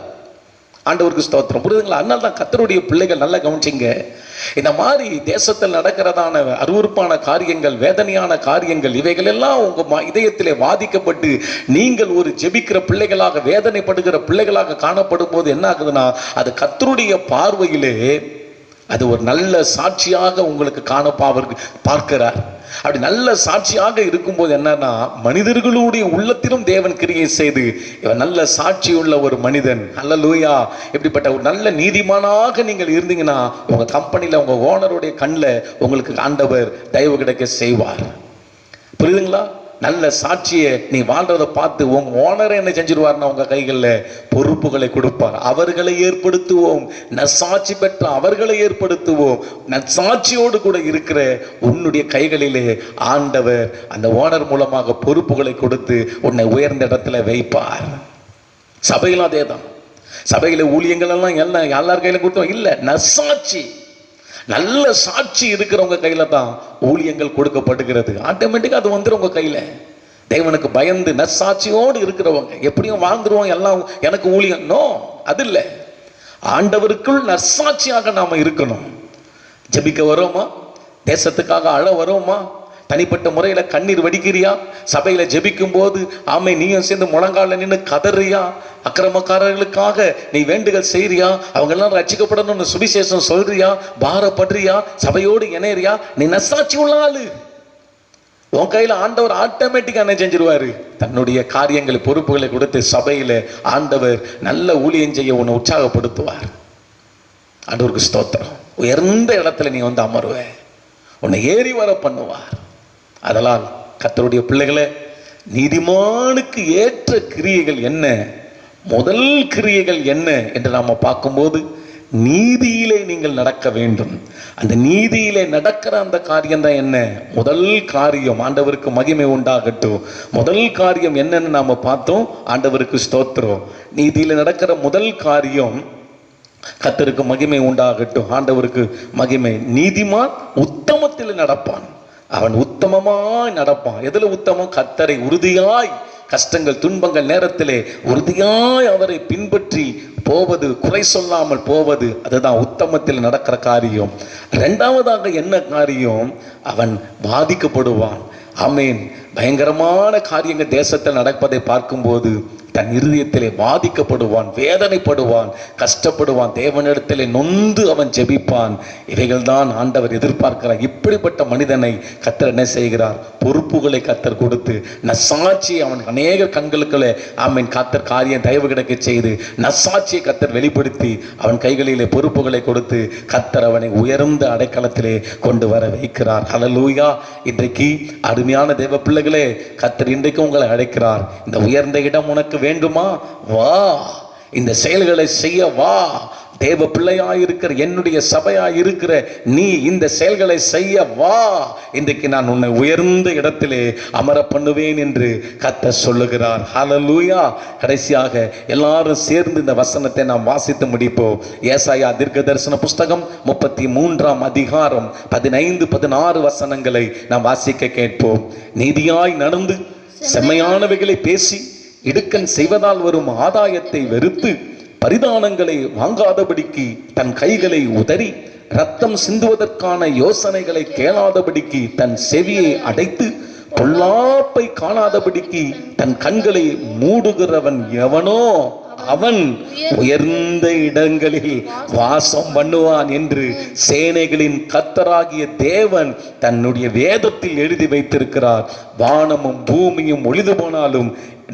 ஆண்டவருக்கு ஸ்தோத்திரம். புரியுதுங்களா? அதனால தான் கர்த்தருடைய பிள்ளைகள் நல்லா கவனிச்சிங்க. இந்த மாதிரி தேசத்தில் நடக்கிறதான அருவருப்பான காரியங்கள், வேதனையான காரியங்கள், இவைகள் எல்லாம் உங்க இதயத்திலே வாதிக்கப்பட்டு நீங்கள் ஒரு ஜெபிக்கிற பிள்ளைகளாக, வேதனைப்படுகிற பிள்ளைகளாக காணப்படும் போது என்ன ஆகுதுன்னா, அது கர்த்தருடைய பார்வையிலே அது ஒரு நல்ல சாட்சியாக உங்களுக்கு அவருக்கு பார்க்கிறார். அப்படி நல்ல சாட்சியாக இருக்கும்போது என்னன்னா, மனிதர்களுடைய உள்ளத்திலும் தேவன் கிரியை செய்து இவன் நல்ல சாட்சி உள்ள ஒரு மனிதன், அல்லேலூயா, இப்படிப்பட்ட ஒரு நல்ல நீதிமானாக நீங்கள் இருந்தீங்கன்னா உங்க கம்பெனியில் உங்க ஓனருடைய கண்ணில் உங்களுக்கு ஆண்டவர் தயவு கிடைக்க செய்வார். புரியுதுங்களா? நல்ல சாட்சியை நீ வாழ்றதை பார்த்து உங்க ஓனரை என்ன செஞ்சிருவார்னா, உங்க கைகளில் பொறுப்புகளை கொடுப்பார். அவர்களை ஏற்படுத்துவோம். நற்சாட்சி பெற்ற அவர்களை ஏற்படுத்துவோம். நற்சாட்சியோடு கூட இருக்கிற உன்னுடைய கைகளிலே ஆண்டவர் அந்த ஓனர் மூலமாக பொறுப்புகளை கொடுத்து உன்னை உயர்ந்த இடத்துல வைப்பார். சபையிலும் அதே தான். சபையில ஊழியங்கள் எல்லாம் எல்லார் கையில கொடுத்தோம் இல்லை, நற்சாட்சி, நல்ல சாட்சி இருக்கிறவங்க கையில தான் ஊழியங்கள் கொடுக்கப்படுகிறது. ஆட்டோமேட்டிக்கா அது வந்துடும் உங்க கையில. தேவனுக்கு பயந்து நற்சாட்சியோடு இருக்கிறவங்க எப்படியும் வாழ்ந்துருவோம், எல்லாம் எனக்கு ஊழியம், நோ, அது இல்லை. ஆண்டவருக்குள் நற்சாட்சியாக நாம இருக்கணும். ஜெபிக்க வரோமா? தேசத்துக்காக அழ வரோமா? தனிப்பட்ட முறையில கண்ணீர் வடிக்கிறியா? சபையில ஜெபிக்கும் போது ஆமை நீயும் சேர்ந்து முழங்கால நின்று கதறியா? அக்கிரமக்காரர்களுக்காக நீ வேண்டுதல் செய்றியா? அவங்க எல்லாம் ரட்சிக்கப்படணும்னு சுவிசேஷம் சொல்றியா? பாரப்படுறியா? சபையோடு இணையறியா? நீ நற்சாட்சி உள்ள ஆளு. உன் கையில ஆண்டவர் ஆட்டோமேட்டிக்கா என்ன செஞ்சிருவாரு? தன்னுடைய காரியங்களை, பொறுப்புகளை கொடுத்து சபையில ஆண்டவர் நல்ல ஊழியம் செய்ய உன்னை உற்சாகப்படுத்துவார். ஆண்டவருக்கு ஸ்தோத்திரம். உயர்ந்த இடத்துல நீ வந்து அமருவ, உன்னை ஏறி வர பண்ணுவார். அதனால் கர்த்தருடைய பிள்ளைகளே, நீதிமானுக்கு ஏற்ற கிரியைகள் என்ன, முதல் கிரியைகள் என்ன என்று நாம பார்க்கும்போது, நீதியிலே நீங்கள் நடக்க வேண்டும். அந்த நீதியிலே நடக்கிற அந்த காரியம் தான் என்ன? முதல் காரியம். ஆண்டவருக்கு மகிமை உண்டாகட்டும். முதல் காரியம் என்னன்னு நாம பார்த்தோம். ஆண்டவருக்கு ஸ்தோத்திரம். நீதியில நடக்கிற முதல் காரியம், கர்த்தருக்கு மகிமை உண்டாகட்டும், ஆண்டவருக்கு மகிமை. நீதிமான் உத்தமத்தில் நடப்பான். அவன் உத்தமமாய் நடப்பான். எதுல உத்தமம்? கர்த்தரை உறுதியாய், கஷ்டங்கள் துன்பங்கள் நேரத்திலே உறுதியாய் அவரை பின்பற்றி போவது, குறை சொல்லாமல் போவது, அதுதான் உத்தமத்தில் நடக்கிற காரியம். இரண்டாவதாக என்ன காரியம்? அவன் பாதிக்கப்படுவான். ஆமேன். பயங்கரமான காரியங்கள் தேசத்தில் நடப்பதை பார்க்கும்போது தன் இருதயத்திலே பாதிக்கப்படுவான், வேதனைப்படுவான், கஷ்டப்படுவான், தேவனிடத்திலே நொந்து அவன் ஜெபிப்பான். இவைகள் தான் ஆண்டவர் எதிர்பார்க்கிறார். இப்படிப்பட்ட மனிதனை கர்த்தர் என்ன செய்கிறார்? பொறுப்புகளை கர்த்தர் கொடுத்து, நற்சாட்சியை அவன் அநேக கண்களுக்குள்ளே ஆமீன் கர்த்தர் காரியம் தயவு கிடைக்க செய்து, நற்சாட்சியை கர்த்தர் வெளிப்படுத்தி அவன் கைகளிலே பொறுப்புகளை கொடுத்து கர்த்தர் அவனை உயர்ந்த அடைக்கலத்திலே கொண்டு வர வைக்கிறார். ஹல்லேலூயா. இன்றைக்கு அருமையான தேவ பிள்ளைகளே, கர்த்தர் இன்றைக்கு உங்களை அழைக்கிறார். இந்த உயர்ந்த இடம் உனக்கு வேண்டுமா? வா, இந்த செயல்களை செய்ய வா. தேவ பிள்ளையாயிருக்கிற என்னுடைய சபையாயிருக்கிற நீ இந்த செயல்களை செய்ய வா. இன்றைக்கு நான் உன்னை உயர்ந்த இடத்திலே அமர பண்ணுவேன் என்று கர்த்தர் சொல்லுகிறார். ஹல்லேலூயா. கடைசியாக எல்லாரும் சேர்ந்து இந்த வசனத்தை நாம் வாசித்து முடிப்போம். ஏசாயா தீர்க்கதரிசன புஸ்தகம் 33ஆம் அதிகாரம் 15-16 வசனங்களை நாம் வாசிக்க கேட்போம். நீதியாய் நடந்து செம்மையானவைகளை பேசி இடுக்கண் செய்வதால் வரும் ஆதாயத்தை வெறுத்து பரிதானங்களை வாங்காதபடிக்கு தன் கைகளை உதறி ரத்தம் சிந்துவதற்கான யோசனைகளை கேளாதபடிக்கு தன் செவியை அடைத்து பொல்லாப்பை காணாதபடிக்கு தன் கண்களை மூடுகிறவன் எவனோ அவன் உயர்ந்த இடங்களில் வாசம் பண்ணுவான் என்று சேனைகளின் கர்த்தராகிய தேவன் தன்னுடைய வேதத்தில் எழுதி வைத்திருக்கிறார். வானமும் பூமியும் ஒளிந்து போனாலும்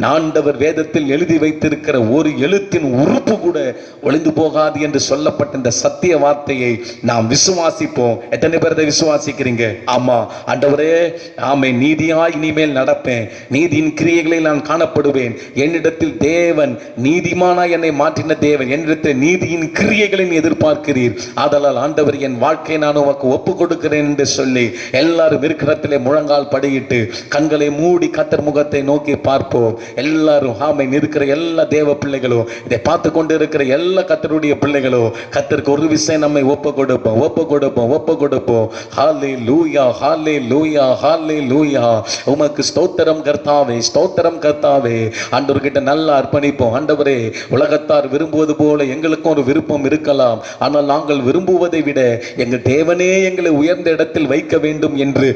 ஆண்டவர் வேதத்தில் எழுதி வைத்திருக்கிற ஒரு எழுத்தின் உறுப்பு கூட ஒளிந்து போகாது என்று சொல்லப்பட்ட இந்த சத்திய வார்த்தையை நாம் விசுவாசிப்போம். எத்தனை பேர் அதை விசுவாசிக்கிறீங்க? ஆமா ஆண்டவரே, ஆமை, நீதியாய் இனிமேல் நடப்பேன், நீதியின் கிரியைகளில் நான் காணப்படுவேன். என்னிடத்தில் தேவன் நீதிமானாய் என்னை மாற்றின தேவன், என்னிடத்தில் நீதியின் கிரியைகளை எதிர்பார்க்கிறீர். ஆதலால் ஆண்டவர், என் வாழ்க்கையை நான் உமக்கு ஒப்பு கொடுக்கிறேன் என்று சொல்லி எல்லாரும் இருக்கிறத்திலே முழங்கால் படியிட்டு கண்களை மூடி கர்த்தர் முகத்தை நோக்கி பார்ப்போம். எல்லாரும் ஆமென். இருக்கிற எல்லா தேவ பிள்ளைகளும், இதை பார்த்து கொண்டு இருக்கிற எல்லா கர்த்தருடைய பிள்ளைகளும் கர்த்தருக்கு ஒரு விஷயம் நம்மை ஒப்பு கொடுப்போம். ஹல்லேலூயா, ஹல்லேலூயா, ஹல்லேலூயா. உமக்கு ஸ்தோத்திரம் கர்த்தாவே, ஸ்தோத்திரம் கர்த்தாவே. ஆண்டவர்கிட்ட நல்லா அர்ப்பணிப்போம். ஆண்டவரே, உலகத்தார் விரும்புவது போல எங்களுக்கும் ஒரு விருப்பம் இருக்கலாம், ஆனால் நாங்கள் விரும்புவதை விட எங்கள் தேவனே எங்களை உயர்ந்த இடத்தில் வைக்க வேண்டும் என்று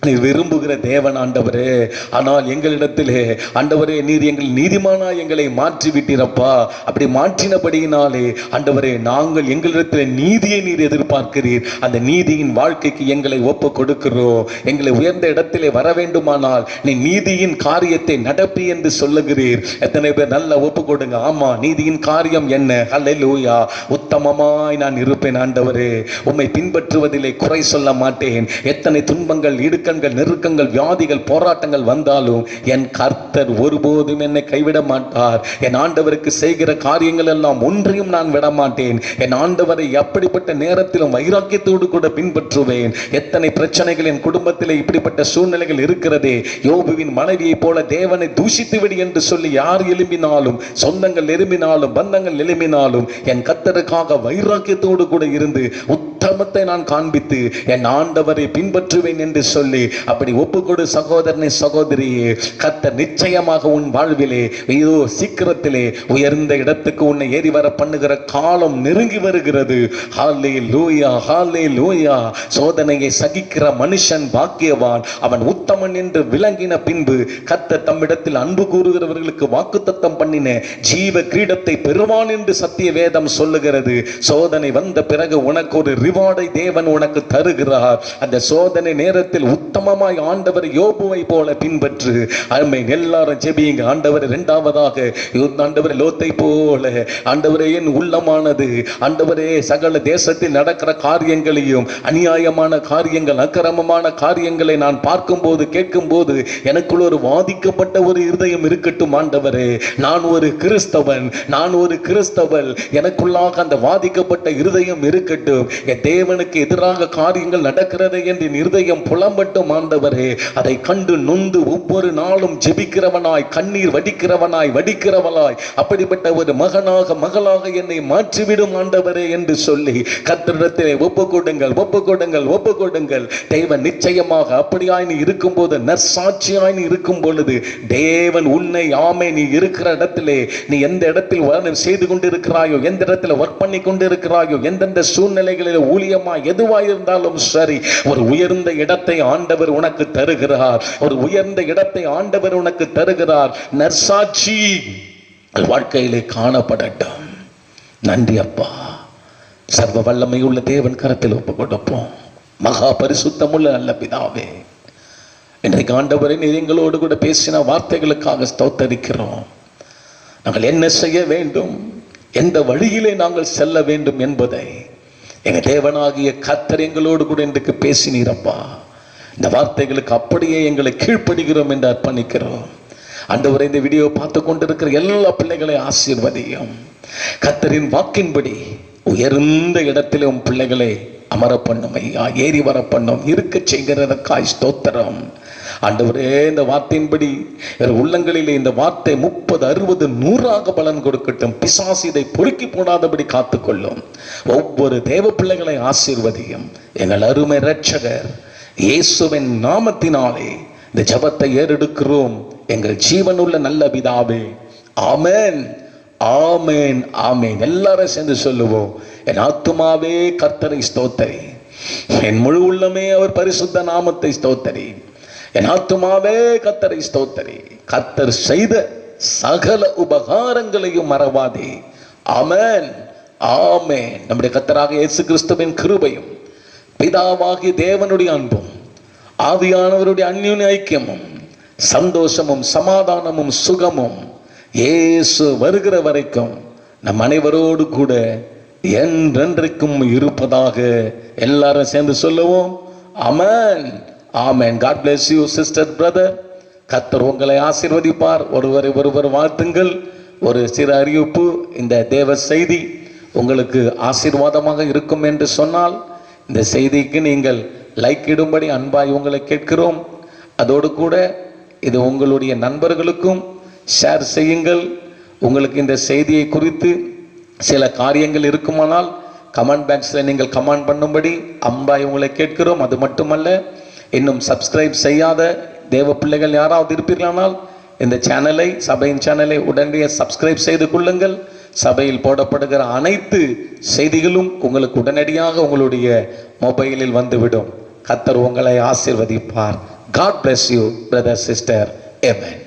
நீர் விரும்புகிற தேவன் ஆண்டவரே. ஆனால் எங்களிடத்திலே ஆண்டவரே, நீர் எங்கள் நீதிமானா எங்களை மாற்றி விட்டீரப்பா. அப்படி மாற்றினபடியினாலே ஆண்டவரே, நாங்கள் எங்களிடத்தில் நீதியை நீர் எதிர்பார்க்கிறீர். அந்த நீதியின் வாழ்க்கைக்கு எங்களை ஒப்பு கொடுக்கிறோம். எங்களை உயர்ந்த இடத்திலே வர வேண்டுமானால் நீ நீதியின் காரியத்தை நடப்பி என்று சொல்லுகிறீர். எத்தனை பேர் நல்ல ஒப்பு கொடுங்க. ஆமா, நீதியின் காரியம் என்ன? ஹல்லேலூயா. உத்தமமாய் நான் இருப்பேன் ஆண்டவரே, உம்மை பின்பற்றுவதிலே குறை சொல்ல மாட்டேன். எத்தனை துன்பங்கள், இடுக்கங்கள், நெருக்கங்கள், வியாதிகள், போராட்டங்கள் வந்தாலும் என் கர்த்தர் ஒருபோதும் என்னை கைவிட மாட்டார். என் ஆண்டவருக்கு செய்கிற காரியங்கள் எல்லாம் ஒன்றையும் நான் விட மாட்டேன். என் ஆண்டவரை எப்படிப்பட்ட நேரத்திலும் வைராக்கியத்தோடு கூட பின்பற்றுவேன். எத்தனை பிரச்சனைகள் என் குடும்பத்தில் இப்படிப்பட்ட சூழ்நிலைகள் இருக்கிறதே. யோபுவின் மனைவியை போல தேவனை தூஷித்து விடு என்று சொல்லி யார் எழும்பினாலும், சொந்தங்கள் எழும்பினாலும், பந்தங்கள் எழும்பினாலும் என் கர்த்தருக்காக வைராக்கியத்தோடு கூட இருந்து உத்தமத்தை நான் காண்பித்து என் ஆண்டவரை பின்பற்றுவேன் என்று சொல்லி அப்படி ஒப்புக்கொடு சகோதரனே, சகோதரியே. கர்த்தர் நிச்சயமாக உன் வாழ்விலே இதோ சீக்கிரத்திலே உயர்ந்த இடத்துக்கு உன்னை ஏறி வர பண்ணுகிற காலம் நெருங்கி வருகிறது. ஹல்லேலூயா, ஹல்லேலூயா. சோதனையை சகிக்கிற மனுஷன் பாக்கியவான், அவன் உத்தமன் என்று விளங்கின பின்பு கர்த்தர் தம்மிடத்தில் அன்பு கூறுகிறவர்களுக்கு வாக்குத்தத்தம் பண்ணின ஜீவ கிரீடத்தை பெறுவான் என்று சத்திய வேதம் சொல்லுகிறது. சோதனை வந்த பிறகு உனக்கு ஒரு ரிவார்டை தேவன் உனக்கு தருகிறார். அந்த சோதனை நேரத்தில் உத்தமமாய் ஆண்டவர் யோபுவை போல பின்பற்று. ஆமென். எல்லாரும் ஜெபிங்க. ஆண்டவரே, இரண்டாவதாக ஆண்டவரே, லோத்தை போல ஆண்டவரே, என் உள்ளமானது ஆண்டவரே சகல தேசத்தில் நடக்கிற காரியங்களையும், அநியாயமான காரியங்கள், அக்கிரமமான காரியங்களை நான் பார்க்கும்போது, கேட்கும்போது எனக்குள்ள ஒரு வாதிக்கப்பட்ட ஒரு இருதயம் இருக்கட்டும் ஆண்டவரே. நான் ஒரு கிறிஸ்தவன், நான் ஒரு கிறிஸ்தவள். எனக்குள்ளாக அந்த வாதிக்கப்பட்ட இருதயம் இருக்கட்டும். என் தேவனுக்கு எதிராக காரியங்கள் நடக்கிறது என்று இருதயம் புலம்பட்டும் ஆண்டவரே. அதை கண்டு நொந்து ஒவ்வொரு நாளும் ஜெபிக்கிறவனாய், கண்ணீர் வடிக்கிறவனாய் அப்படிப்பட்ட ஒரு மகளாக என்னை மாற்றிவிடும் ஆண்டவரே என்று சொல்லி கர்த்தரிடத்திலே ஒப்பு கொடுங்கள். தேவன் நிச்சயமாக அப்படியாய் நீ இருக்கும்போது, நற்சாட்சியாய் நீ இருக்கும் பொழுது தேவன் உன்னை, ஆமே, நீ இருக்கிற இடத்திலே, நீ எந்த இடத்தில் செய்து கொண்டிருக்கிறாயோ, எந்த இடத்துல ஒர்க் பண்ணி கொண்டிருக்கிறாயோ, எந்தெந்த சூழ்நிலைகளில் ஊழியமா எதுவாய் இருந்தாலும் சரி, ஒரு உயர்ந்த இடத்தை ஆண்டவர் உனக்கு தருகிறார். ஒரு உயர்ந்த இடத்தை ஆண்டவர் உனக்கு தருகிறார். நற்சாட்சி வாழ்க்கையிலே காணப்படட்டும். நன்றி அப்பா. சர்வ வல்லமை உள்ள தேவன் கரத்தில் ஒப்பு கொடுப்போம். மகா பரிசுத்தமுள்ள நல்ல பிதாவே, இன்றைக்கு ஆண்டவரே, நீர் எங்களோடு கூட பேசின வார்த்தைகளுக்காக ஸ்தோத்தரிக்கிறோம். நாங்கள் என்ன செய்ய வேண்டும், எந்த வழியிலே நாங்கள் செல்ல வேண்டும் என்பதை எங்கள் தேவனாகிய கர்த்தர் எங்களோடு கூட இன்றைக்கு பேசினீரப்பா. இந்த வார்த்தைகளுக்கு அப்படியே எங்களை கீழ்ப்படுகிறோம் என்று அர்ப்பணிக்கிறோம். ஆண்டவரே, இந்த வீடியோ பார்த்து கொண்டிருக்கிற எல்லா பிள்ளைகளை ஆசீர்வதியும். கர்த்தரின் வாக்கின்படி உயர்ந்த இடத்திலே உன் பிள்ளைகளை அமர பண்ணும் ஐயா, ஏறி வர பண்ணும், இருக்க செய்கிறதற்காய் ஸ்தோத்திரம். ஆண்டவரே, இந்த வார்த்தையின்படி உள்ளங்களிலே இந்த வார்த்தை 30, 60, 100 பலன் கொடுக்கட்டும். பிசாசு இதை பொறுக்கி போடாதபடி காத்துக்கொள்ளும். ஒவ்வொரு தேவ பிள்ளைகளை ஆசீர்வதியும். எங்கள் அருமை இரட்சகர் இயேசுவின் நாமத்தினாலே இந்த ஜெபத்தை ஏறெடுக்கிறோம் எங்கள் ஜீவனுள்ள நல்ல பிதாவே. ஆமென், ஆமென், ஆமென். எல்லாரும் சேர்ந்து சொல்லுவோம். என் ஆத்துமாவே கர்த்தரை ஸ்தோத்தரி, என் முழு உள்ளமே அவர் பரிசுத்த நாமத்தை ஸ்தோத்தரி. என் ஆத்துமாவே கர்த்தரை ஸ்தோத்தரி, கர்த்தர் செய்த சகல உபகாரங்களையும் மறவாதே. ஆமென், ஆமென். நம்முடைய கர்த்தராகிய இயேசு கிறிஸ்துவின் கிருபையும், பிதாவாகிய தேவனுடைய அன்பும், ஆவியானவருடைய அந்யோன்ய ஐக்கியமும் சந்தோஷமும் சமாதானமும் சுகமும் இயேசு வருகிற வரைக்கும் நம் அனைவரோடு கூட என்றென்றைக்கும் இருப்பதாக. எல்லாரும் சேர்ந்து சொல்லுவோம், ஆமென், ஆமென். God bless you sister, brother. கர்த்தர் உங்களை ஆசீர்வதிப்பார். ஒருவரை ஒருவர் வாழ்த்துங்கள். ஒரு சிறு அறிவிப்பு, இந்த தேவ செய்தி உங்களுக்கு ஆசீர்வாதமாக இருக்கும் என்று சொன்னால் இந்த செய்திக்கு நீங்கள் லைக் இடும்படி அன்பாய் உங்களை கேட்கிறோம். அதோடு கூட இது உங்களுடைய நண்பர்களுக்கும் ஷேர் செய்யுங்கள். உங்களுக்கு இந்த செய்தியை குறித்து சில காரியங்கள் இருக்குமானால் கமெண்ட் பாக்ஸில் நீங்கள் கமெண்ட் பண்ணும்படி அன்பாய் உங்களை கேட்கிறோம். அது மட்டுமல்ல, இன்னும் சப்ஸ்கிரைப் செய்யாத தேவ பிள்ளைகள் யாராவது இருப்பீர்களானால் இந்த சேனலை, சபையின் சேனலை உடனடியாக சப்ஸ்கிரைப் செய்து கொள்ளுங்கள். சபையில் போடப்படுகிற அனைத்து செய்திகளும் உங்களுக்கு உடனடியாக உங்களுடைய மொபைலில் வந்துவிடும். கர்த்தர் உங்களை ஆசீர்வதிப்பார். God bless you, brother, sister. Amen.